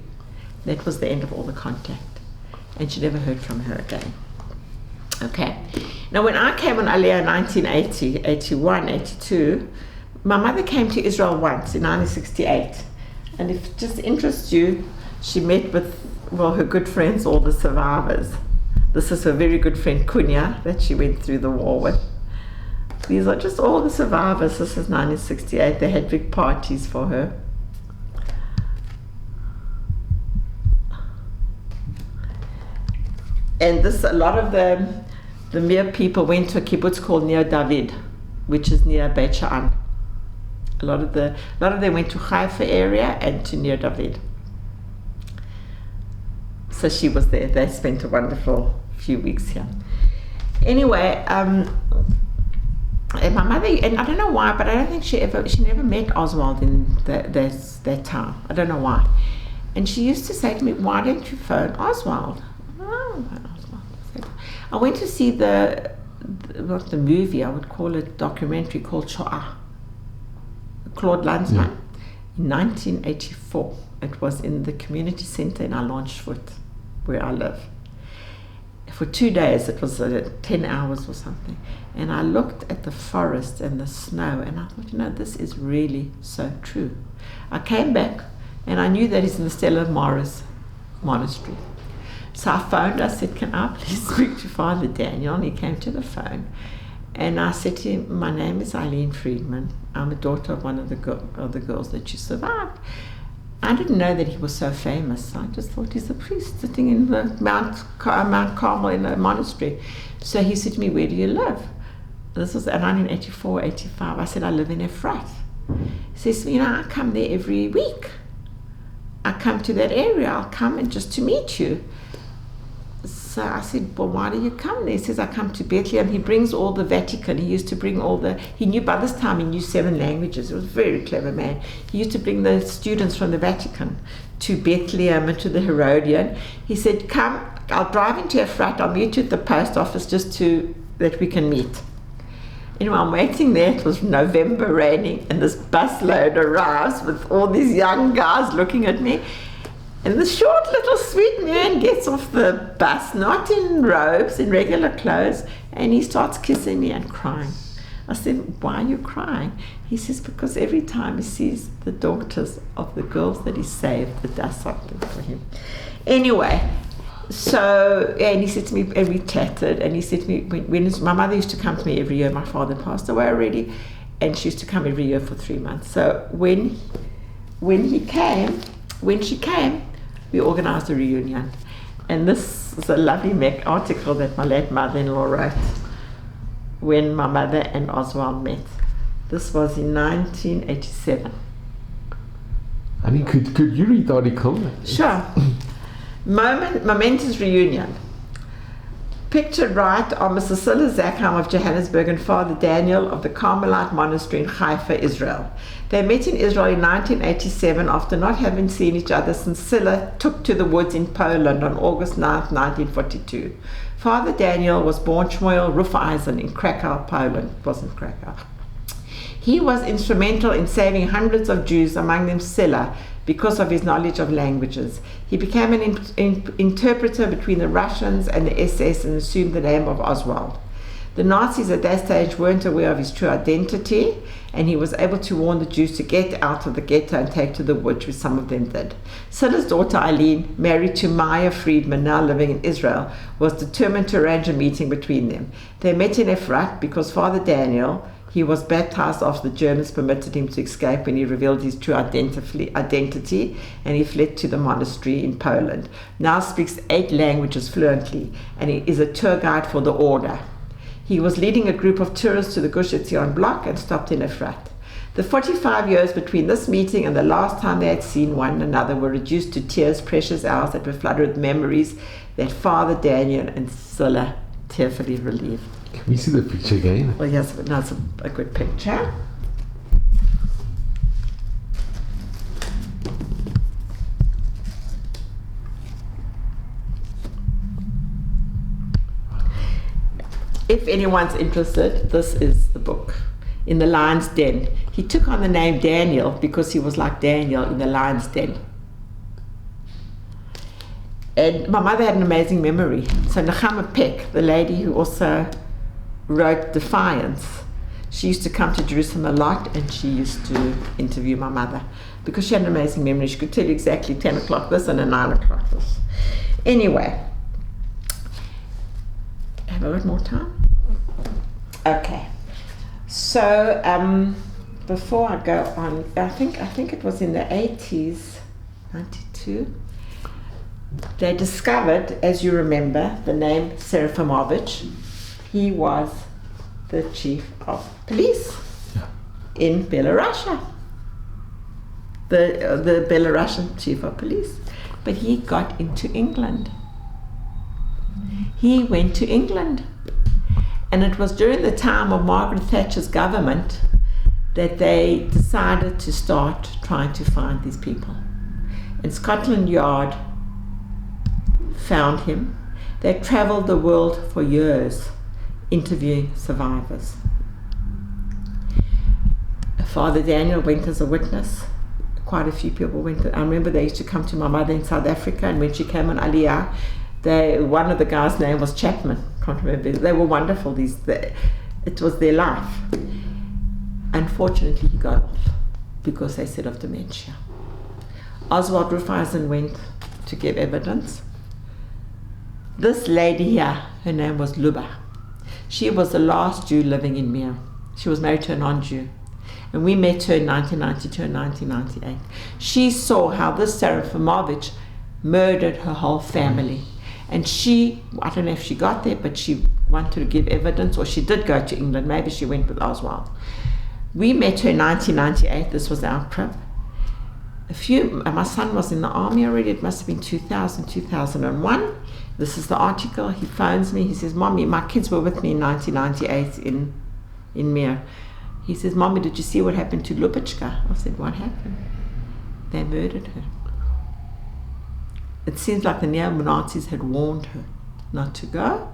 That was the end of all the contact. And she never heard from her again. Okay. Now, when I came on Aliyah in 1980, 81, 82, my mother came to Israel once in 1968. And if it just interests you, she met with, her good friends, all the survivors. This is her very good friend, Kunya, that she went through the war with. These are just all the survivors. This is 1968. They had big parties for her. And a lot of the Mir people went to a kibbutz called Nir David, which is near Beit Sha'an. A lot of them went to Haifa area and to Nir David. So she was there. They spent a wonderful few weeks here. Anyway, and my mother, and I don't know why, but I don't think she never met Oswald in that time. I don't know why. And she used to say to me, "Why don't you phone Oswald?" Oh, I went to see not the movie, I would call it documentary called Shoah. Claude Lanzmann in 1984. It was in the community center in Alangevoort, where I live. For 2 days, it was 10 hours or something. And I looked at the forest and the snow, and I thought, this is really so true. I came back, and I knew that it's in the Stella Maris Monastery. So I phoned, I said, can I please speak to Father Daniel? And he came to the phone. And I said to him, my name is Eileen Fridman. I'm a daughter of one of the girls that you survived. I didn't know that he was so famous. I just thought he's a priest sitting in the Mount Carmel in a monastery. So he said to me, where do you live? This was in 1984, 85. I said, I live in Efrat. He says, I come there every week. I come to that area. I'll come and just to meet you. So I said, well, why do you come there? He says, I come to Bethlehem. He brings all the Vatican. He used to bring he knew, by this time he knew 7 languages. He was a very clever man. He used to bring the students from the Vatican to Bethlehem and to the Herodian. He said, come, I'll drive into Efrat. I'll meet you at the post office that we can meet. Anyway, I'm waiting there. It was November, raining, and this busload arrives with all these young guys looking at me. And the short little sweet man gets off the bus, not in robes, in regular clothes, and he starts kissing me and crying. I said, why are you crying? He says, because every time he sees the daughters of the girls that he saved, it does something for him. Anyway, and he said to me, and we chatted, and he said to me, when my mother used to come to me every year, my father passed away already, and she used to come every year for 3 months. So when she came, we organized a reunion. And this is a lovely article that my late mother-in-law wrote when my mother and Oswald met. This was in 1987. I mean, could you read the article? Sure. Momentous reunion. Pictured right are Mrs. Scylla Zackheim of Johannesburg and Father Daniel of the Carmelite Monastery in Haifa, Israel. They met in Israel in 1987 after not having seen each other since Scylla took to the woods in Poland on August 9, 1942. Father Daniel was born Shmuel Rufeisen in Krakow, Poland. It wasn't Krakow. He was instrumental in saving hundreds of Jews, among them Scylla, because of his knowledge of languages. He became an interpreter between the Russians and the SS and assumed the name of Oswald. The Nazis at that stage weren't aware of his true identity, and he was able to warn the Jews to get out of the ghetto and take to the woods, which some of them did. Scylla's daughter Eileen, married to Maya Friedman, now living in Israel, was determined to arrange a meeting between them. They met in Efrat because Father Daniel, he was baptized after the Germans permitted him to escape when he revealed his true identity, and he fled to the monastery in Poland. Now speaks 8 languages fluently, and he is a tour guide for the order. He was leading a group of tourists to the Gush Etzion block and stopped in Efrat. The 45 years between this meeting and the last time they had seen one another were reduced to tears, precious hours that were flooded with memories that Father Daniel and Scylla tearfully relieved. Can we see the picture again? Well, yes, that's a good picture. If anyone's interested, this is the book, In the Lion's Den. He took on the name Daniel because he was like Daniel in the lion's den. And my mother had an amazing memory. So Nechama Peck, the lady who also wrote Defiance, she used to come to Jerusalem a lot, and she used to interview my mother because she had an amazing memory. She could tell you exactly 10 o'clock this and 9 o'clock this. Anyway, have a bit more time? Okay. So before I go on, I think it was in the 80s, 92, they discovered, as you remember, the name Serafimovich. He was the chief of police in Belarusia, the Belarusian chief of police. But he got into England. He went to England. And it was during the time of Margaret Thatcher's government that they decided to start trying to find these people. And Scotland Yard found him. They traveled the world for years interviewing survivors. Father Daniel went as a witness. Quite a few people went. I remember they used to come to my mother in South Africa, and when she came on Aliyah, one of the guys' name was Chapman. Can't remember. They were wonderful. It was their life. Unfortunately, he got off because they said of dementia. Oswald Rufeisen went to give evidence. This lady here, her name was Luba. She was the last Jew living in Mir. She was married to a non-Jew. And we met her in 1992 and 1998. She saw how this Serafimovich murdered her whole family. And she, I don't know if she got there, but she wanted to give evidence, or she did go to England. Maybe she went with Oswald. We met her in 1998. This was our trip. My son was in the army already. It must have been 2000, 2001. This is the article. He phones me. He says, Mommy, my kids were with me in 1998 in Mir. He says, Mommy, did you see what happened to Lubitschka? I said, what happened? They murdered her. It seems like the neo-Nazis had warned her not to go.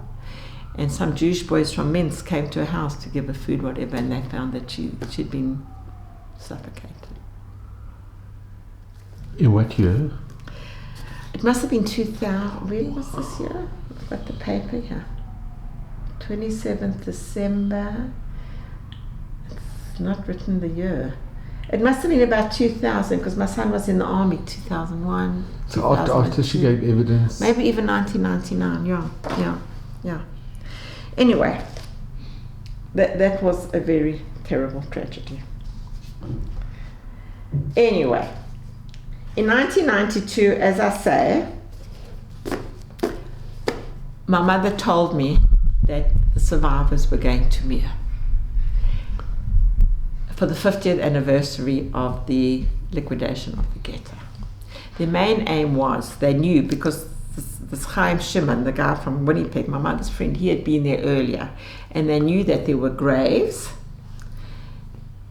And some Jewish boys from Minsk came to her house to give her food, whatever, and they found that she'd been suffocated. In what year? It must have been 2000. When was this year? I've got the paper here. 27th December. It's not written the year. It must have been about 2000, because my son was in the army 2001. So after she gave evidence? Maybe even 1999, yeah. Anyway, that was a very terrible tragedy. Anyway, in 1992, as I say, my mother told me that the survivors were going to Mir for the 50th anniversary of the liquidation of the ghetto. Their main aim was, they knew, because this Chaim Shimon, the guy from Winnipeg, my mother's friend, he had been there earlier, and they knew that there were graves,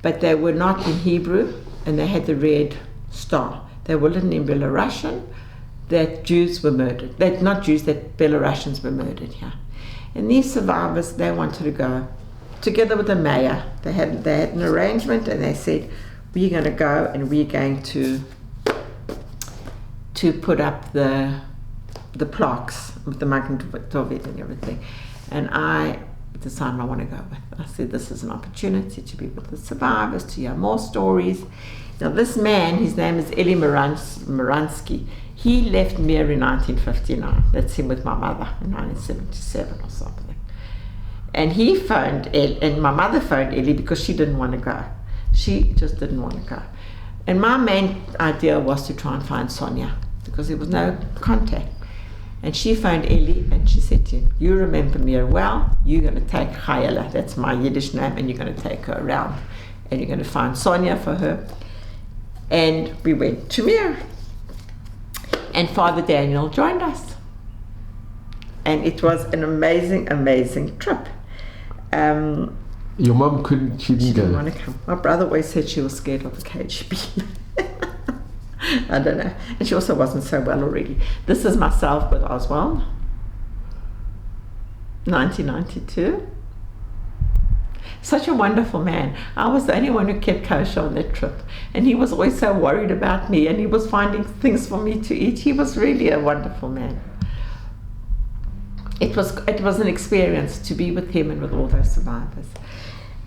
but they were not in Hebrew, and they had the red star. They were written in Belarusian, that Jews were murdered. That not Jews, that Belarusians were murdered here. And these survivors, they wanted to go together with the mayor. They had an arrangement, and they said, we're going to go and we're going to put up the plaques with the Magen David and everything. And I decided I want to go with. I said, this is an opportunity to be with the survivors, to hear more stories. Now this man, his name is Eli Maransky. He left Mir in 1959. That's him with my mother in 1977 or something. And he phoned Eli, and my mother phoned Eli because she didn't want to go. She just didn't want to go. And my main idea was to try and find Sonia, because there was no contact. And she phoned Eli, and she said to him, you remember Mir well, you're going to take Chayela, that's my Yiddish name, and you're going to take her around. And you're going to find Sonia for her. And we went to Mir. And Father Daniel joined us. And it was an amazing, amazing trip. Your mom she didn't want to come. My brother always said she was scared of the KGB. I don't know. And she also wasn't so well already. This is myself with Oswald, 1992. Such a wonderful man. I was the only one who kept kosher on that trip. And he was always so worried about me, and he was finding things for me to eat. He was really a wonderful man. It was an experience to be with him and with all those survivors.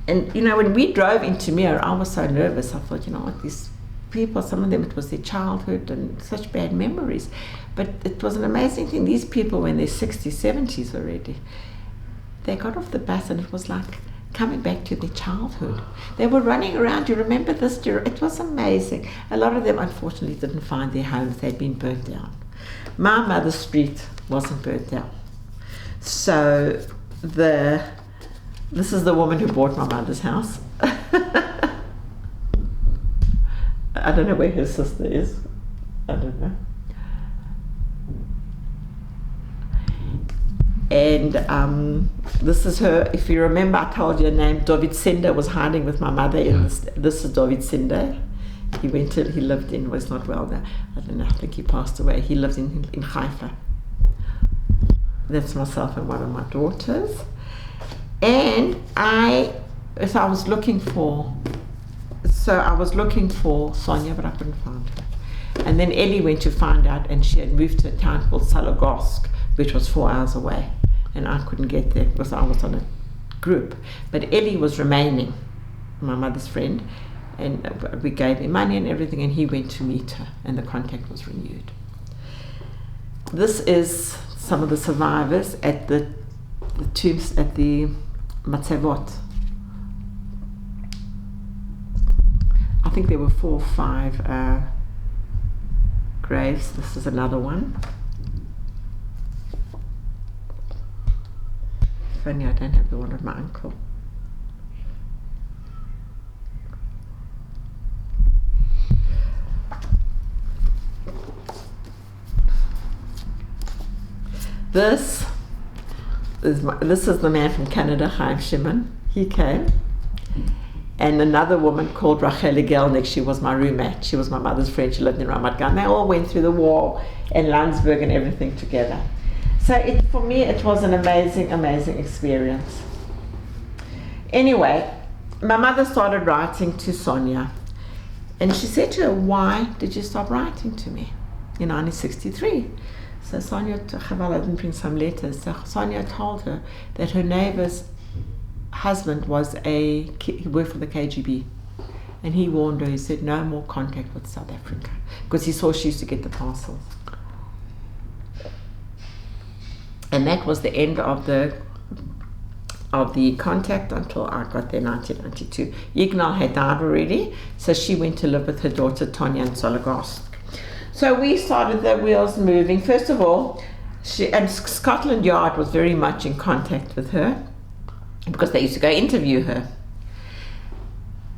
And you know, when we drove into Mir, I was so nervous. I thought, you know what, these people, some of them, it was their childhood and such bad memories. But it was an amazing thing. These people were in their 60s, 70s already. They got off the bus, and it was like coming back to their childhood. They were running around. You remember this? It was amazing. A lot of them, unfortunately, didn't find their homes. They'd been burnt down. My mother's street wasn't burnt down. So this is the woman who bought my mother's house. I don't know where her sister is. I don't know. And this is her. If you remember, I told you her name. David Sender was hiding with my mother. This is David Sender. He lived in, was not well now. I don't know, I think he passed away. He lived in Haifa. That's myself and one of my daughters. And I was looking for Sonia, but I couldn't find her. And then Ellie went to find out, and she had moved to a town called Salogorsk, which was 4 hours away. And I couldn't get there because I was on a group. But Ellie was remaining, my mother's friend, and we gave him money and everything, and he went to meet her, and the contact was renewed. This is some of the survivors at the tombs at the Matzevot. I think there were 4 or 5 graves. This is another one. If only I don't have the one of my uncle. This is the man from Canada, Chaim Shimon. He came. And another woman called Rachel Gelnick. She was my roommate. She was my mother's friend. She lived in Ramat Gan. They all went through the war and Landsberg and everything together. So for me, it was an amazing, amazing experience. Anyway, my mother started writing to Sonia. And she said to her, "Why did you stop writing to me?" In 1963. So Sonia, Chaval didn't bring some letters. So Sonia told her that her neighbor's husband he worked for the KGB, and he warned her. He said no more contact with South Africa, because he saw she used to get the parcels. And that was the end of the contact until I got there in 1992. Ignal had died already, so she went to live with her daughter Tonya in Sologorsk. So we started the wheels moving. First of all, Scotland Yard was very much in contact with her, because they used to go interview her.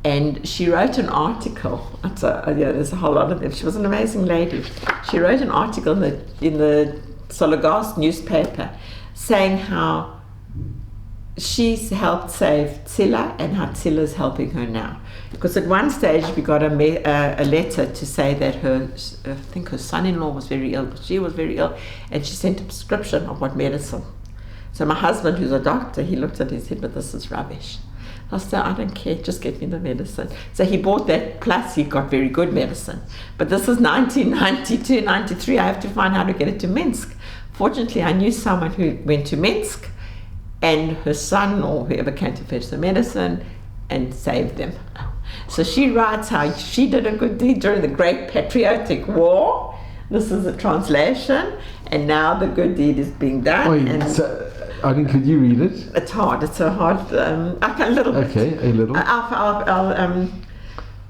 And she wrote an article. There's a whole lot of them. She was an amazing lady. She wrote an article in the Sologorsk newspaper saying how she's helped save Tzila and how Tzila's helping her now. Because at one stage we got a letter to say that her son-in-law was very ill, but she was very ill, and she sent a prescription of what medicine. So my husband, who's a doctor, he looked at it and said, "But this is rubbish." I said, "I don't care, just get me the medicine." So he bought that, plus he got very good medicine. But this is 1992, 93, I have to find how to get it to Minsk. Fortunately, I knew someone who went to Minsk, and her son or whoever came to fetch the medicine and saved them. So she writes how she did a good deed during the Great Patriotic War. This is a translation, and now the good deed is being done. Eileen, could you read it? It's hard. It's a hard. I can a little bit. Okay, a little.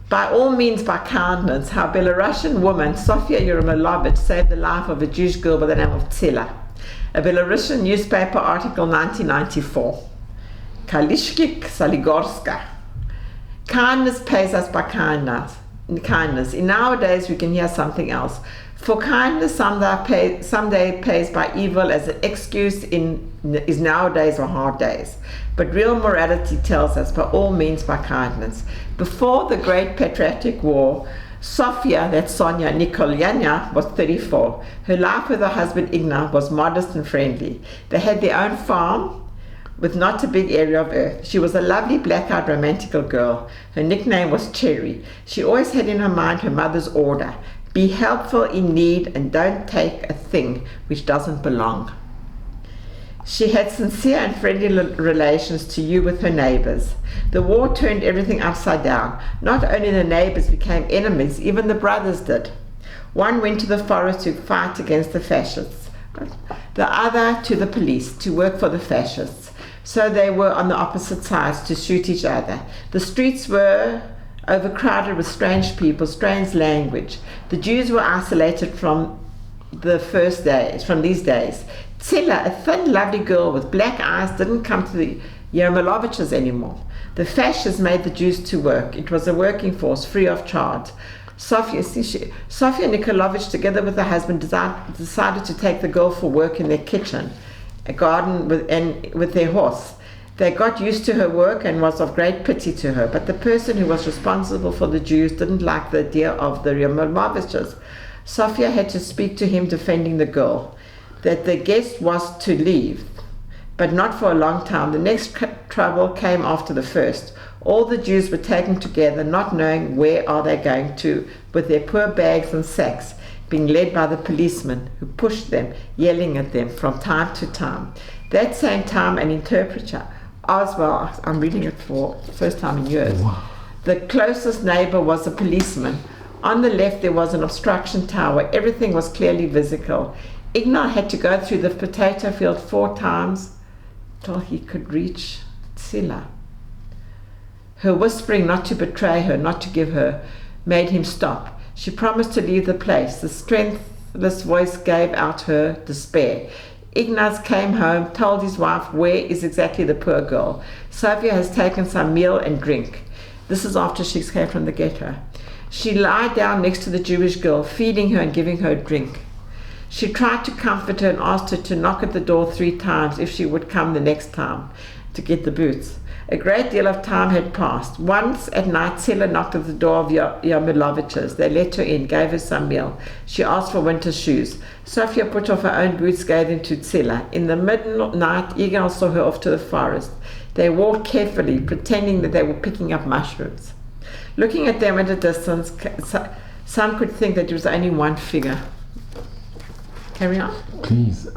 By all means, by kindness, how Belarusian woman Sofia Yermolovich saved the life of a Jewish girl by the name of Tzila. A Belarusian newspaper article, 1994. Kalishkik Saligorska. Kindness pays us by kindness. In nowadays, we can hear something else. For kindness, someday pays by evil as an excuse is nowadays or hard days. But real morality tells us by all means by kindness. Before the Great Patriotic War, Sofia, that's Sonia Nikolyana, was 34. Her life with her husband Ignar was modest and friendly. They had their own farm with not a big area of earth. She was a lovely black-eyed romantical girl. Her nickname was Cherry. She always had in her mind her mother's order: be helpful in need and don't take a thing which doesn't belong. She had sincere and friendly relations to you with her neighbors. The war turned everything upside down. Not only the neighbors became enemies, even the brothers did. One went to the forest to fight against the fascists, the other to the police to work for the fascists. So they were on the opposite sides to shoot each other. The streets were overcrowded with strange people, strange language. The Jews were isolated from these days. Tzila, a thin, lovely girl with black eyes, didn't come to the Yermoloviches anymore. The fascists made the Jews to work. It was a working force, free of charge. Sofia Nikolovich, together with her husband, decided to take the girl for work in their kitchen, a garden with their horse. They got used to her work and was of great pity to her, but the person who was responsible for the Jews didn't like the idea of the Yermoloviches. Sofia had to speak to him defending the girl. that the guest was to leave, but not for a long time. The next trouble came after the first. All the Jews were taken together, not knowing where are they going to, with their poor bags and sacks, being led by the policemen, who pushed them, yelling at them from time to time. That same time, an interpreter, Oswald, I'm reading it for the first time in years. Wow. The closest neighbor was a policeman. On the left there was an obstruction tower. Everything was clearly visible. Ignat had to go through the potato field 4 times till he could reach Tzila. Her whispering not to betray her, not to give her, made him stop. She promised to leave the place. The strengthless voice gave out her despair. Ignaz came home, told his wife, where is exactly the poor girl? Sophia has taken some meal and drink. This is after she escaped from the ghetto. She lied down next to the Jewish girl, feeding her and giving her drink. She tried to comfort her and asked her to knock at the door 3 times if she would come the next time to get the boots. A great deal of time had passed. Once at night, Tzila knocked at the door of Yarmilovich's. They let her in, gave her some meal. She asked for winter shoes. Sophia put off her own boots, gave them to Tzila. In the midnight, Igal saw her off to the forest. They walked carefully, pretending that they were picking up mushrooms. Looking at them at a distance, some could think that it was only one figure. Carry on. Please.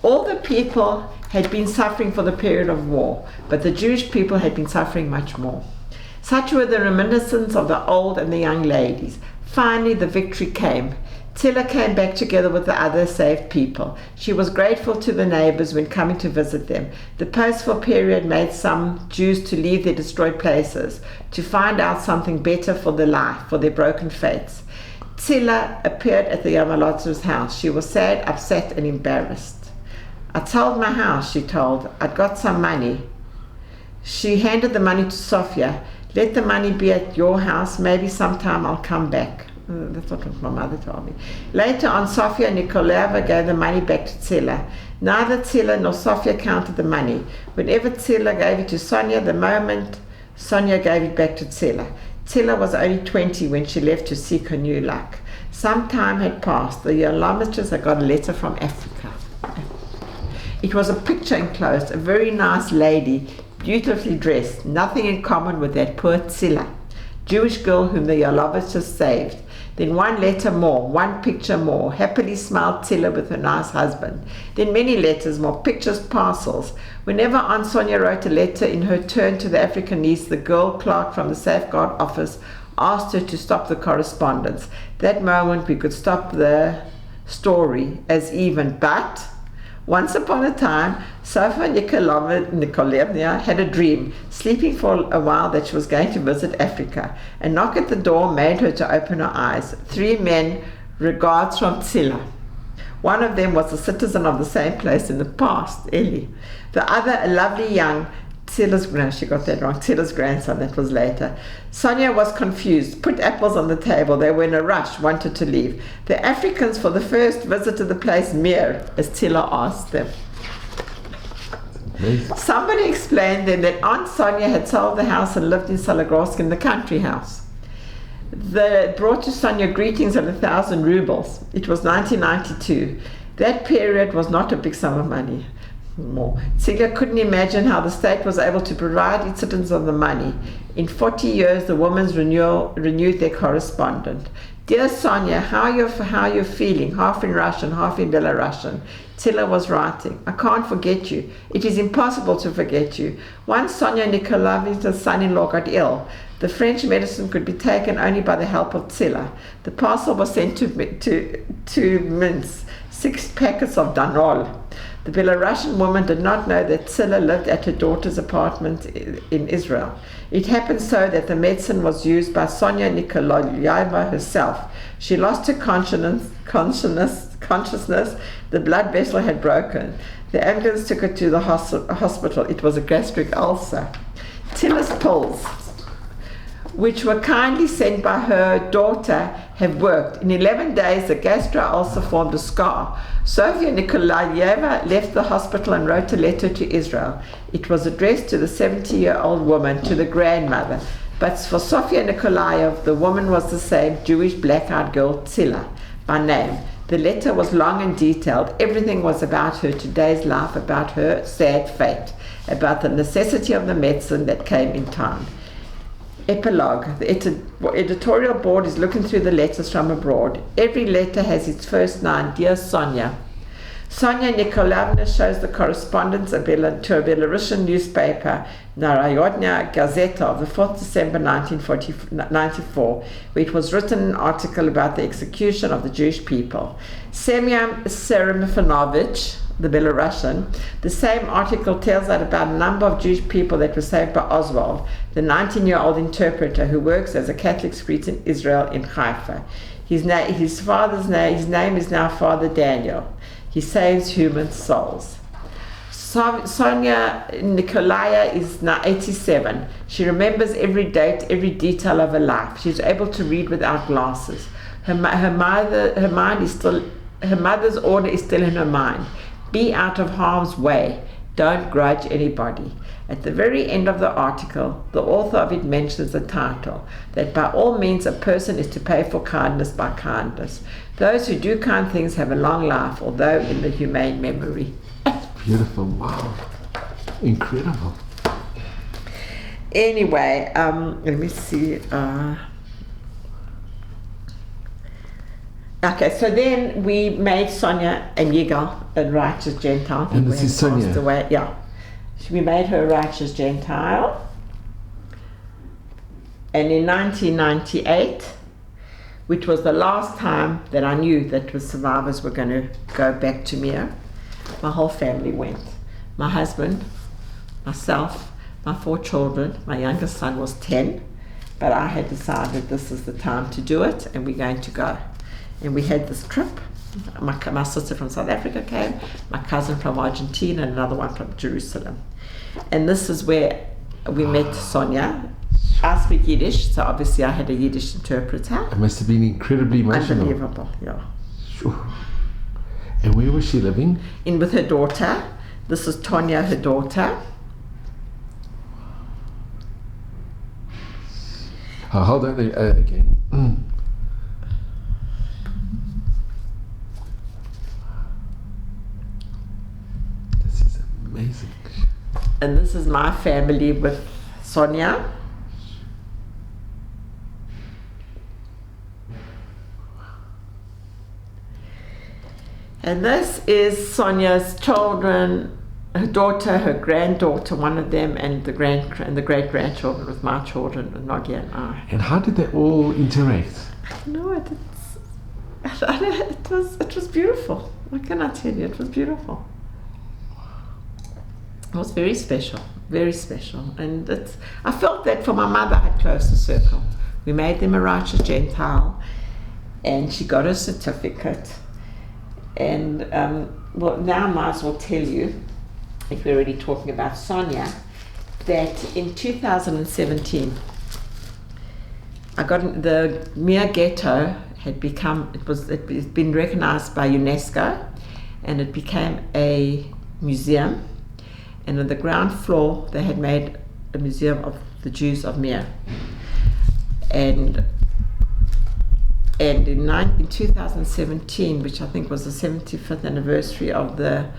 All the people had been suffering for the period of war, but the Jewish people had been suffering much more. Such were the reminiscences of the old and the young ladies. Finally, the victory came. Tzila came back together with the other saved people. She was grateful to the neighbors when coming to visit them. The post-war period made some Jews to leave their destroyed places, to find out something better for their life, for their broken faiths. Tzila appeared at the Yarmilov's house. She was sad, upset, and embarrassed. I sold my house, she told. I'd got some money. She handed the money to Sophia. Let the money be at your house. Maybe sometime I'll come back. That's what my mother told me. Later on, Sophia Nikolaeva gave the money back to Tzila. Neither Tzila nor Sophia counted the money. Whenever Tzila gave it to Sonia, the moment Sonia gave it back to Tzila. Tzila was only 20 when she left to seek her new luck. Some time had passed. The Yarmilovs had got a letter from Africa. It was a picture enclosed, a very nice lady, beautifully dressed, nothing in common with that poor Tzila, Jewish girl whom the Yarmilovs saved. Then one letter more, one picture more. Happily smiled Tzila with her nice husband. Then many letters more, pictures, parcels. Whenever Aunt Sonia wrote a letter in her turn to the African niece, the girl clerk from the safeguard office asked her to stop the correspondence. That moment we could stop the story as even, but once upon a time, Sophia Nikolaevna had a dream, sleeping for a while, that she was going to visit Africa. A knock at the door made her to open her eyes. 3 men, regards from Tzila. One of them was a citizen of the same place in the past, Eli. The other, a lovely young Tzila's grandson, that was later. Sonia was confused, put apples on the table. They were in a rush, wanted to leave. The Africans for the first visited the place Mir, as Tzila asked them. Somebody explained then that Aunt Sonia had sold the house and lived in Sologorsk in the country house. They brought to Sonia greetings at 1,000 rubles. It was 1992. That period was not a big sum of money. More. Tzila couldn't imagine how the state was able to provide its citizens of the money. In 40 years, the women's renewed their correspondent. Dear Sonia, how you're feeling, half in Russian, half in Belarusian. Tzila was writing, I can't forget you. It is impossible to forget you. Once Sonia Nikolaevna's son-in-law got ill. The French medicine could be taken only by the help of Tzila. The parcel was sent to Minsk, 6 packets of Danol. The Belarusian woman did not know that Tzila lived at her daughter's apartment in Israel. It happened so that the medicine was used by Sonia Nikolaeva herself. She lost her consciousness. The blood vessel had broken. The ambulance took her to the hospital. It was a gastric ulcer. Tzila's pills, which were kindly sent by her daughter, have worked. In 11 days, the gastro ulcer formed a scar. Sophia Nikolaeva left the hospital and wrote a letter to Israel. It was addressed to the 70-year-old woman, to the grandmother. But for Sophia Nikolaeva, the woman was the same Jewish black-eyed girl, Tzila, by name. The letter was long and detailed. Everything was about her today's life, about her sad fate, about the necessity of the medicine that came in time. Epilogue. The editorial board is looking through the letters from abroad. Every letter has its first line, Dear Sonia. Sonia Nikolaevna shows the correspondence to a Belarusian newspaper, Narodная Gazeta, of the 4th December 1994, where it was written an article about the execution of the Jewish people. Semyon Seremifonovich, the Belarusian, the same article tells us about a number of Jewish people that were saved by Oswald, the 19-year-old interpreter who works as a Catholic priest in Israel in Haifa. His name is now Father Daniel. He saves human souls. Sonia Nikolaya is now 87. She remembers every date, every detail of her life. She's able to read without glasses. Her mother's order is still in her mind. Be out of harm's way. Don't grudge anybody. At the very end of the article, the author of it mentions the title, that by all means a person is to pay for kindness by kindness. Those who do kind things have a long life, although in the humane memory. Beautiful. Wow. Incredible. Anyway, let me see. Okay, so then we made Sonia and Yigal a righteous Gentile. And this is Sonia. Passed away. Yeah. We made her a righteous Gentile. And in 1998, which was the last time that I knew that the survivors were going to go back to Mir, my whole family went. My husband, myself, my 4 children. My youngest son was 10, but I had decided this is the time to do it, and we're going to go. And we had this trip. My sister from South Africa came, my cousin from Argentina, and another one from Jerusalem. And this is where we met Sonia. I speak Yiddish, so obviously I had a Yiddish interpreter. It must have been incredibly emotional. Unbelievable, yeah. Sure. And where was she living? With her daughter. This is Tonya, her daughter. Oh, hold on again. This is amazing. And this is my family with Sonia. And this is Sonia's children, her daughter, her granddaughter, one of them, and the great-grandchildren with my children, Nadia and I. And how did they all interact? No, it was beautiful. What can I tell you? It was beautiful. It was very special, very special. And I felt that for my mother, I had closed the circle. We made them a righteous Gentile, and she got her certificate. And now I might as well tell you, if we're already talking about Sonia, that in 2017, the Mir Ghetto had it's been recognized by UNESCO, and it became a museum. And on the ground floor, they had made a museum of the Jews of Mir. And in 2017, which I think was the 75th anniversary of the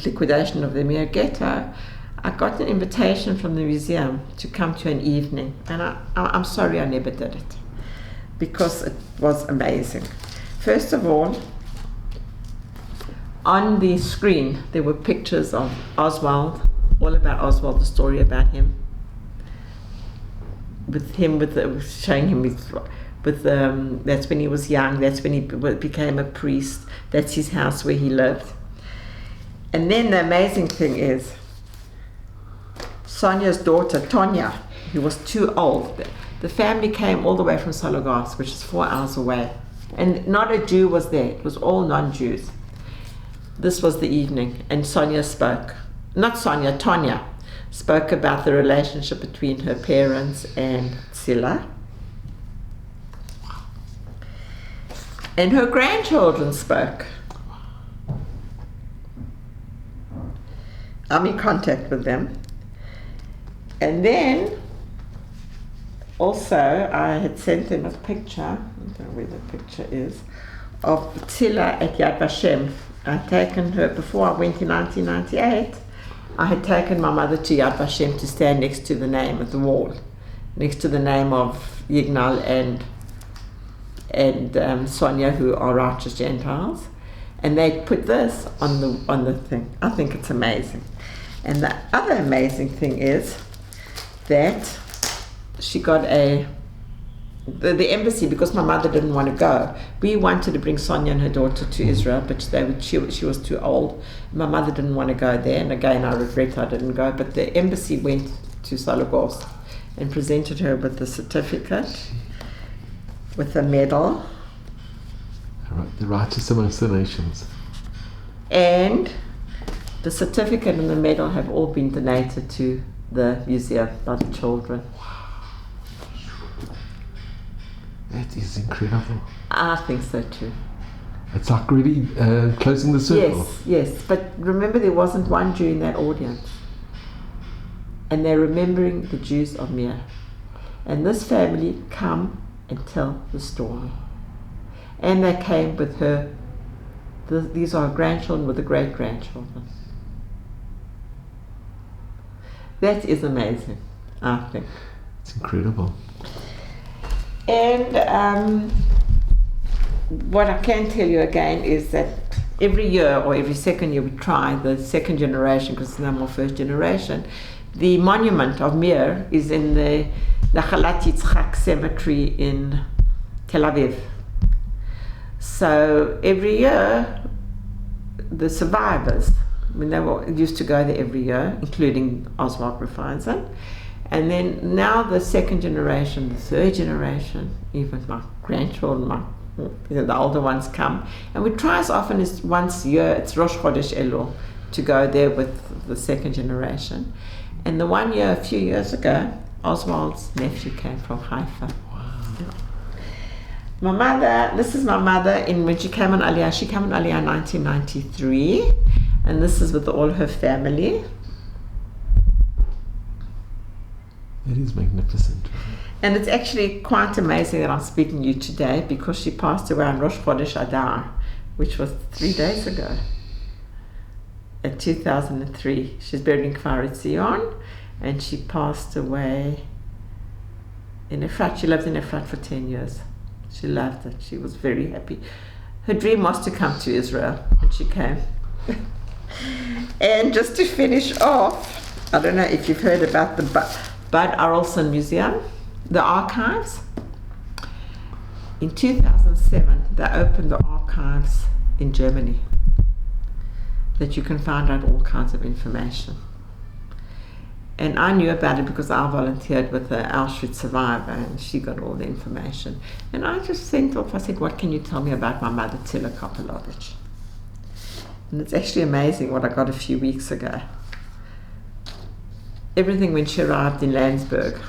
liquidation of the Mir Ghetto, I got an invitation from the museum to come to an evening. And I'm sorry I never did it, because it was amazing. First of all, on the screen, there were pictures of Oswald, all about Oswald, the story about him, showing him that's when he was young, that's when he became a priest, that's his house where he lived. And then the amazing thing is, Sonia's daughter, Tonya, who was too old, the family came all the way from Sologars, which is 4 hours away, and not a Jew was there, it was all non-Jews. This was the evening, and Tonya spoke about the relationship between her parents and Sila. And her grandchildren spoke. I'm in contact with them. And then, also, I had sent them a picture, I don't know where the picture is, of Tzilah at Yad Vashem. I'd taken her, before I went in 1998, I had taken my mother to Yad Vashem to stand next to the name at the wall, next to the name of Yignal and Sonia, who are Rightous Gentiles. And they put this on the thing. I think it's amazing. And the other amazing thing is that she got the embassy, because my mother didn't want to go. We wanted to bring Sonia and her daughter to Israel, but she was too old. My mother didn't want to go there, and again I regret I didn't go. But the embassy went to Sologorsk and presented her with the certificate, with a medal. The righteous amongst the nations. And the certificate and the medal have all been donated to the museum by the children. That is incredible. I think so too. It's like really closing the circle. Yes. But remember, there wasn't one Jew in that audience. And they're remembering the Jews of Mir. And this family come and tell the story. And they came with her. These are grandchildren with the great-grandchildren. That is amazing, I think. It's incredible. And what I can tell you again is that every year or every second year we try the second generation, because it's no more first generation. The monument of Mir is in the Nachalat Yitzchak cemetery in Tel Aviv. So every year, the survivors, they used to go there every year, including Oswald Rafaisan. And then now the second generation, the third generation, even my grandchildren, the older ones come. And we try as often as once a year, it's Rosh Chodesh Elul, to go there with the second generation. And the one year, a few years ago, Oswald's nephew came from Haifa. My mother, this is my mother when she came on Aliyah. She came on Aliyah in 1993, and this is with all her family. It is magnificent. And it's actually quite amazing that I'm speaking to you today, because she passed away on Rosh Chodesh Adar, which was 3 days ago, in 2003. She's buried in Kfar Etzion, and she passed away in Efrat. She lived in Efrat for 10 years. She loved it. She was very happy. Her dream was to come to Israel, and she came. And just to finish off, I don't know if you've heard about the Bud Arolson Museum, the archives. In 2007, they opened the archives in Germany, that you can find out all kinds of information. And I knew about it because I volunteered with an Auschwitz survivor, and she got all the information. And I just sent off, I said, what can you tell me about my mother, Tzilah Kopelovich? And it's actually amazing what I got a few weeks ago. Everything when she arrived in Landsberg.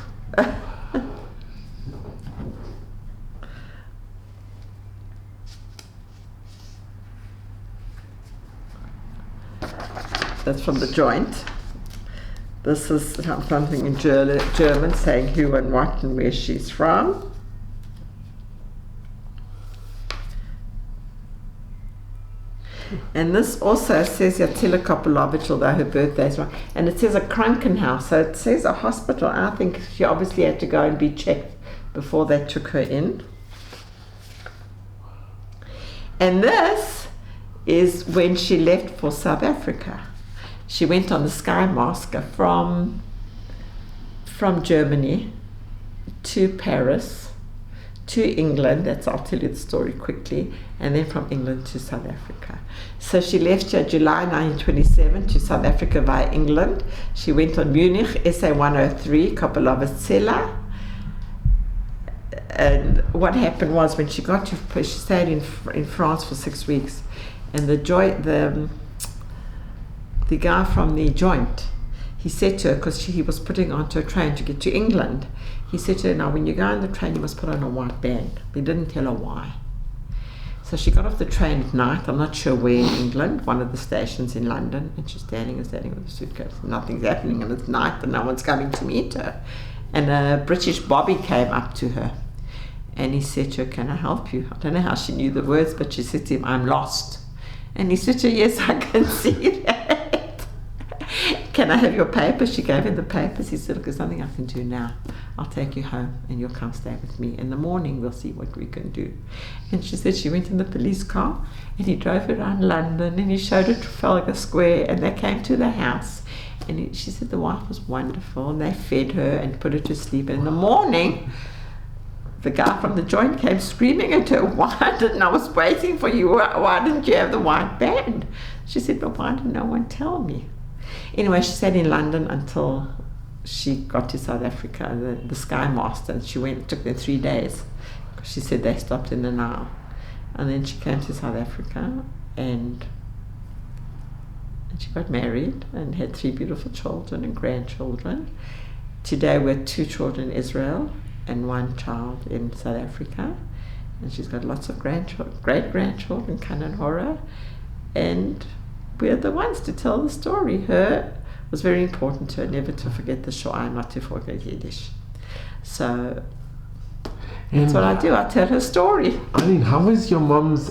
That's from the joint. This is something in German saying who and what and where she's from. And this also says Tzilah Kopelovich, although her birthday is wrong. And it says a Krankenhaus, so it says a hospital. I think she obviously had to go and be checked before they took her in. And this is when she left for South Africa. She went on the Sky Masker from Germany to Paris to England. I'll tell you the story quickly. And then from England to South Africa. So she left here July 1927 to South Africa via England. She went on Munich, SA 103, Kopelovich Tzilah. And what happened was, when she got to, she stayed in France for 6 weeks. And the guy from the joint, he said to her, because he was putting onto a train to get to England, he said to her, now when you go on the train, you must put on a white band. He didn't tell her why. So she got off the train at night, I'm not sure where in England, one of the stations in London, and she's standing with a suitcase. Nothing's happening, and it's night, and no one's coming to meet her. And a British bobby came up to her, And he said to her, "Can I help you?" I don't know how she knew the words, but she said to him, "I'm lost." And he said to her, "Yes, I can see that. Can I have your papers?" She gave him the papers. He said, "Look, there's nothing I can do now. I'll take you home and you'll come stay with me. In the morning, we'll see what we can do." And she said she went in the police car and he drove around London and he showed her Trafalgar Square, and they came to the house. And she said the wife was wonderful, and they fed her and put her to sleep. And in the morning, the guy from the joint came screaming at her, "Why didn't I was waiting for you? Why didn't you have the white band?" She said, "But why did no one tell me?" Anyway, she stayed in London until she got to South Africa, the Sky Master. And she went, took them 3 days. She said they stopped in the Nile. And then she came to South Africa and she got married and had 3 beautiful children and grandchildren. Today we have 2 children in Israel and 1 child in South Africa. And she's got lots of great-grandchildren, Kanan Hora. And we're the ones to tell the story. Her was very important to her, never to forget the Shoah, not to forget Yiddish. So that's what I do. I tell her story. Eileen, how was your mom's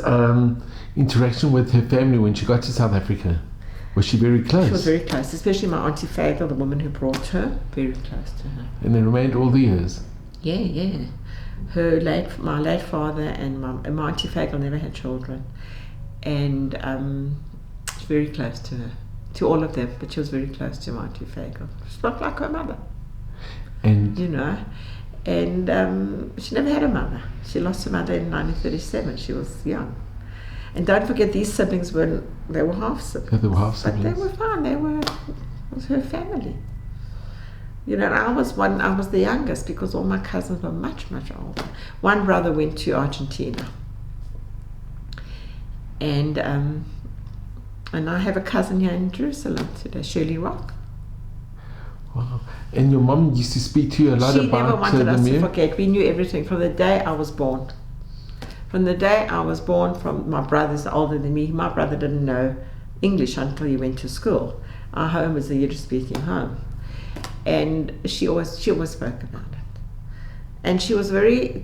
interaction with her family when she got to South Africa? Was she very close? She was very close, especially my Auntie Fagel, the woman who brought her, very close to her. And they remained all the years? Yeah. My late father and my Auntie Fagel never had children. And she was very close to her, to all of them, but she was very close to my Auntie Fagel. She looked like her mother. And she never had a mother. She lost her mother in 1937. She was young. And don't forget, these siblings were half siblings. Yeah, they were half siblings. But they were fine. It was her family. And I was the youngest because all my cousins were much, much older. One brother went to Argentina. And I have a cousin here in Jerusalem today, Shirley Rock. Wow. And your mom used to speak to you a lot about the She never wanted us Mir? to forget. We knew everything from the day I was born. From the day I was born, from my brother's older than me. My brother didn't know English until he went to school. Our home was a Yiddish-speaking home. And she always spoke about it. And she was a very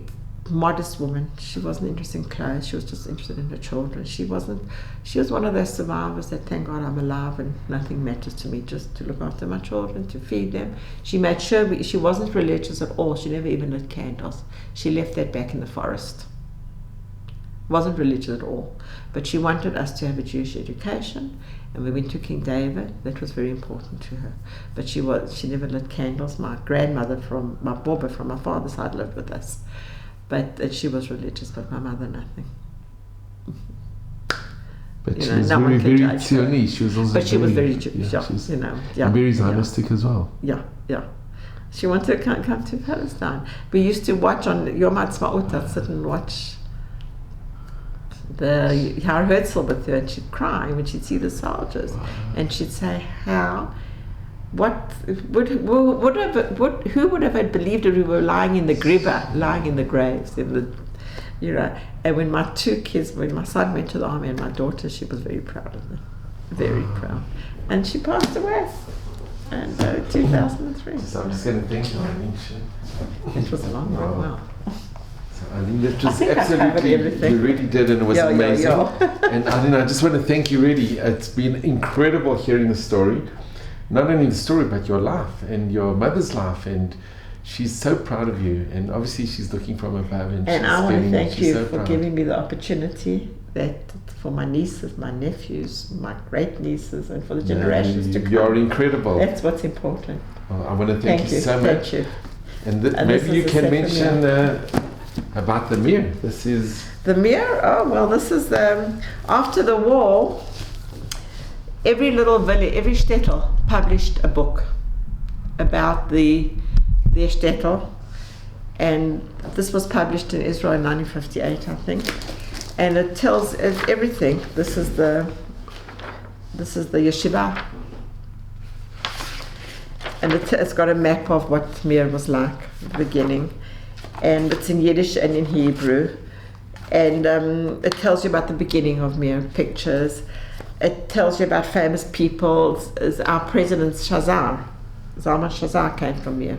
modest woman. She wasn't interested in clothes. She was just interested in her children. She was one of those survivors that, thank God I'm alive and nothing matters to me, just to look after my children, to feed them. She made sure she wasn't religious at all. She never even lit candles. She left that back in the forest. Wasn't religious at all. But she wanted us to have a Jewish education, and we went to King David. That was very important to her. But she never lit candles. My grandmother from my Boba from my father's side lived with us. But she was religious, but my mother nothing. But she was very, very Zionist. She was also but she was very Jewish, and very Zionistic as well. Yeah. She wanted to come to Palestine. We used to watch on Yom Ha'atzmaut, I'd sit and watch the Har Herzl with her, and she'd cry when she'd see the soldiers. Wow. And she'd say, who would have believed that we were lying in the griba, lying in the graves, and when my 2 kids, when my son went to the army and my daughter, she was very proud of them, very proud. And she passed away in 2003. So I'm just going to thank you, Eileen. It was a long one, wow. So Eileen, that was absolutely, you really did, and it was amazing. And Eileen, I just want to thank you really. It's been incredible hearing the story. Not only the story, but your life and your mother's life, and she's so proud of you, and obviously she's looking from above, and I want to thank you for giving me the opportunity for my nieces, my nephews, my great nieces, and for the generations to come. You're incredible. That's what's important. Well, I want to thank you so much. Thank you. And maybe you can mention about the Mir. This is the Mir. Oh well, this is after the war. Every little village, every shtetl published a book about their shtetl, and this was published in Israel in 1958, I think, and it tells everything. This is the yeshiva, and it's got a map of what Mir was like at the beginning, and it's in Yiddish and in Hebrew, and it tells you about the beginning of Mir, pictures. It tells you about famous people. Our president Zalman Shazar came from here.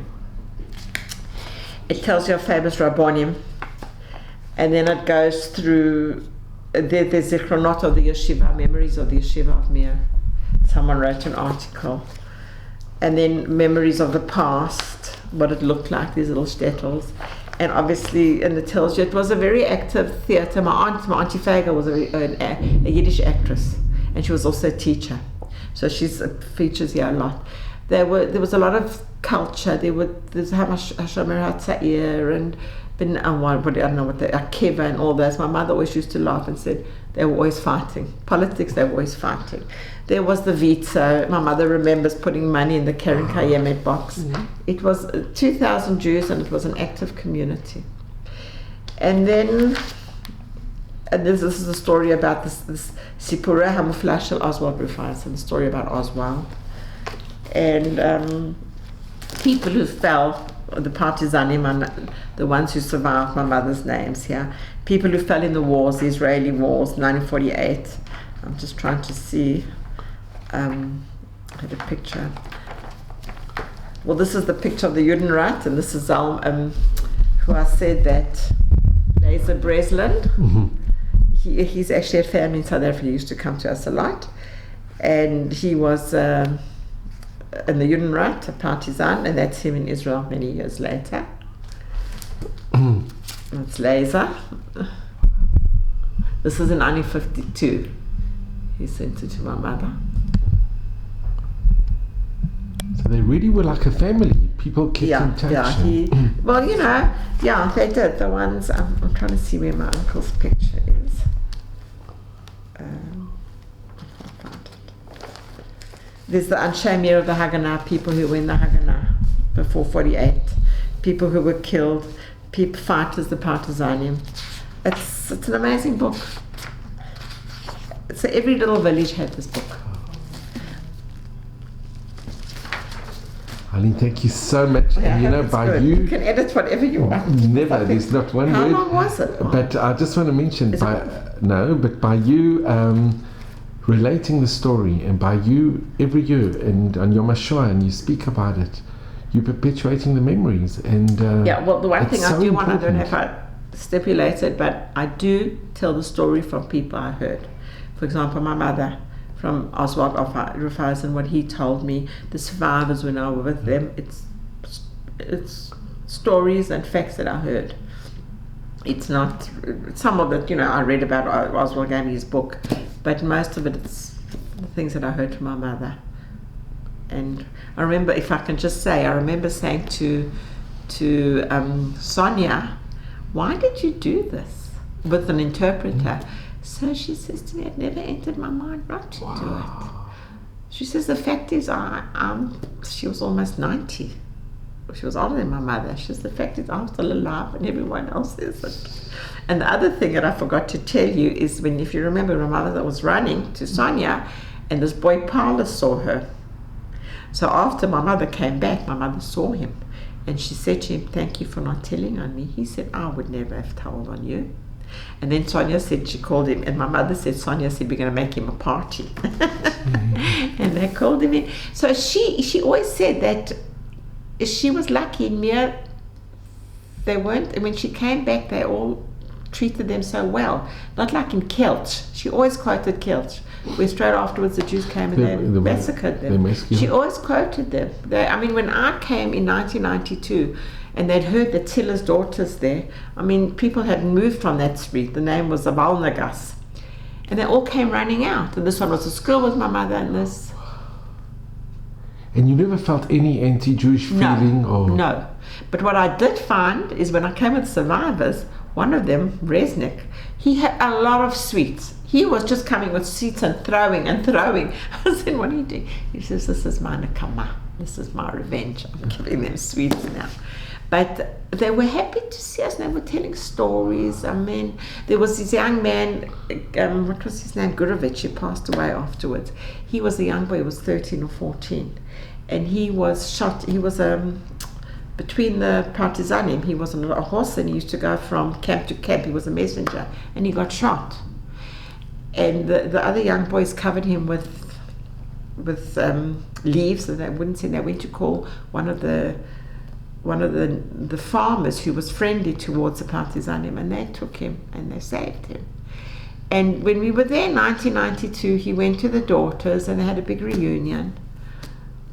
It tells you of famous Rabbonim. And then it goes through, there's the Chronot of the Yeshiva, Memories of the Yeshiva of Mir. Someone wrote an article. And then Memories of the Past, what it looked like, these little shtetls. And obviously, and it tells you it was a very active theatre. My Auntie Fager was a Yiddish actress, and she was also a teacher. So she's features here a lot. There was a lot of culture. There's Hashomer HaTzair and I don't know what Akiva and all those. My mother always used to laugh and said they were always fighting. Politics, they were always fighting. There was the veto. My mother remembers putting money in the Keren Kayemet box. It was 2,000 Jews, and it was an active community. And then, this is a story about this Sipurei HaMuflash Shel Oswald Rufai, so the story about Oswald. And people who fell, the partisanim, the ones who survived, my mother's names here. People who fell in the wars, the Israeli wars, 1948. I'm just trying to see. I had a picture. Well, this is the picture of the Judenrat, and this is who I said that Laser Breslin. He's actually a family in South Africa. He used to come to us a lot, and he was in the Judenrat, a partisan, and that's him in Israel many years later. That's Laser. This is in 1952. He sent it to my mother. So they really were like a family. People kept in touch. Well, they did. The ones, I'm trying to see where my uncle's picture is. There's the Anshe Mir of the Haganah, people who were in the Haganah before 48, people who were killed, fighters, the partisanim. It's an amazing book. So every little village had this book. Eileen, thank you so much. Yeah, and good. You can edit whatever you want. Never, there's not one How word. long was it? But I just want to mention, by you relating the story, and by you every year and on Yom HaShoah, and you speak about it, you're perpetuating the memories. And well, the one thing I do want, I don't know if important. I stipulated, but I do tell the story from people I heard. For example, my mother, from Oswald Rufai, and what he told me, the survivors when I was with them, it's stories and facts that I heard. It's not, some of it, I read about, Oswald gave me his book, but most of it's the things that I heard from my mother. And I remember, if I can just say, I remember saying to Sonia, why did you do this with an interpreter? So she says to me, it never entered my mind not to do it. She says, the fact is, she was almost 90. She was older than my mother. She says, the fact is, I'm still alive and everyone else isn't. And the other thing that I forgot to tell you is if you remember, my mother was running to Sonia, and this boy Paulus saw her. So after my mother came back, my mother saw him, and she said to him, thank you for not telling on me. He said, I would never have told on you. And then Sonia said, she called him, and my mother said, Sonia said, we're going to make him a party. And they called him in. So she always said that she was lucky in Mir. They weren't, and when she came back, they all treated them so well. Not like in Kelch. She always quoted Kelch, where straight afterwards the Jews came and they massacred them. She always quoted them. When I came in 1992, and they'd heard that Tilla's daughter's there, people had moved from that street. The name was Avalnagas. And they all came running out. And this one was a school with my mother and this. And you never felt any anti-Jewish feeling? No. But what I did find is when I came with survivors, one of them, Resnick, he had a lot of sweets. He was just coming with sweets and throwing. I said, what are you doing? He says, this is my nakama. This is my revenge. I'm giving them sweets now. But they were happy to see us, and they were telling stories. There was this young man, what was his name? Gurovich, he passed away afterwards. He was a young boy, he was 13 or 14. And he was shot, he was between the partisanim, he was on a horse, and he used to go from camp to camp. He was a messenger, and he got shot. And the other young boys covered him with leaves, so they wouldn't see. They went to call one of the one of the farmers who was friendly towards the partisanim, and they took him and they saved him. And when we were there in 1992, he went to the daughters and they had a big reunion.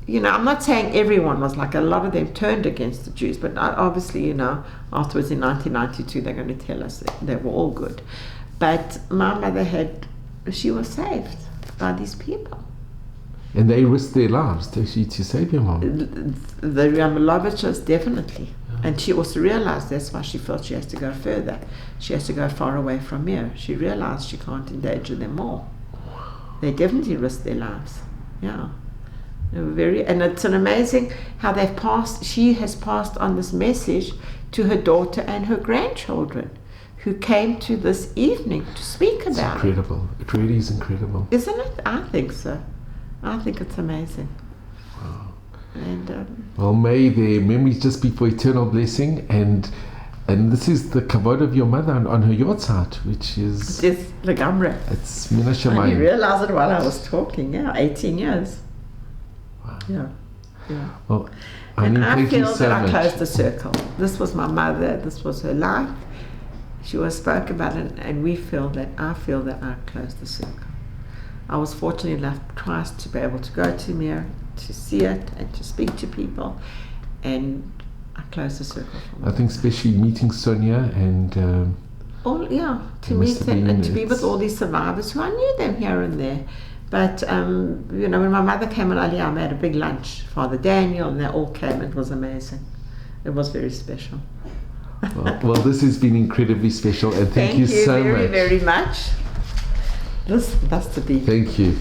You know, I'm not saying everyone was like, a lot of them turned against the Jews, but obviously, you know, afterwards in 1992, they're going to tell us that they were all good. But my mother she was saved by these people. And they risked their lives to save your mom. The Ramaloviches, definitely. Yeah. And she also realized that's why she felt she has to go further. She has to go far away from here. She realized she can't endanger them more. They definitely risked their lives. Yeah. They were and it's an amazing how she has passed on this message to her daughter and her grandchildren who came to this evening to speak about it. It's incredible. It really is incredible. Isn't it? I think so. I think it's amazing. Wow. And well, may their memories just be for eternal blessing, and this is the kavod of your mother on her yahrzeit, which is... It's legamre. It's Mina I Shamayim. didn't realize it while I was talking. Yeah, 18 years. Wow. Yeah. Well, and I feel so that I much. closed the circle. This was my mother. This was her life. She always spoke about it, and I feel that I closed the circle. I was fortunate enough twice to be able to go to Mir, to see it, and to speak to people, and I closed the circle. I think especially meeting Sonia and to meet them and to be with all these survivors who I knew them here and there. But you know, when my mother came on Aliyah, I made a big lunch. Father Daniel, and they all came. It was amazing. It was very special. Well, this has been incredibly special, and thank you so very, much. very much. That's to be. Thank you.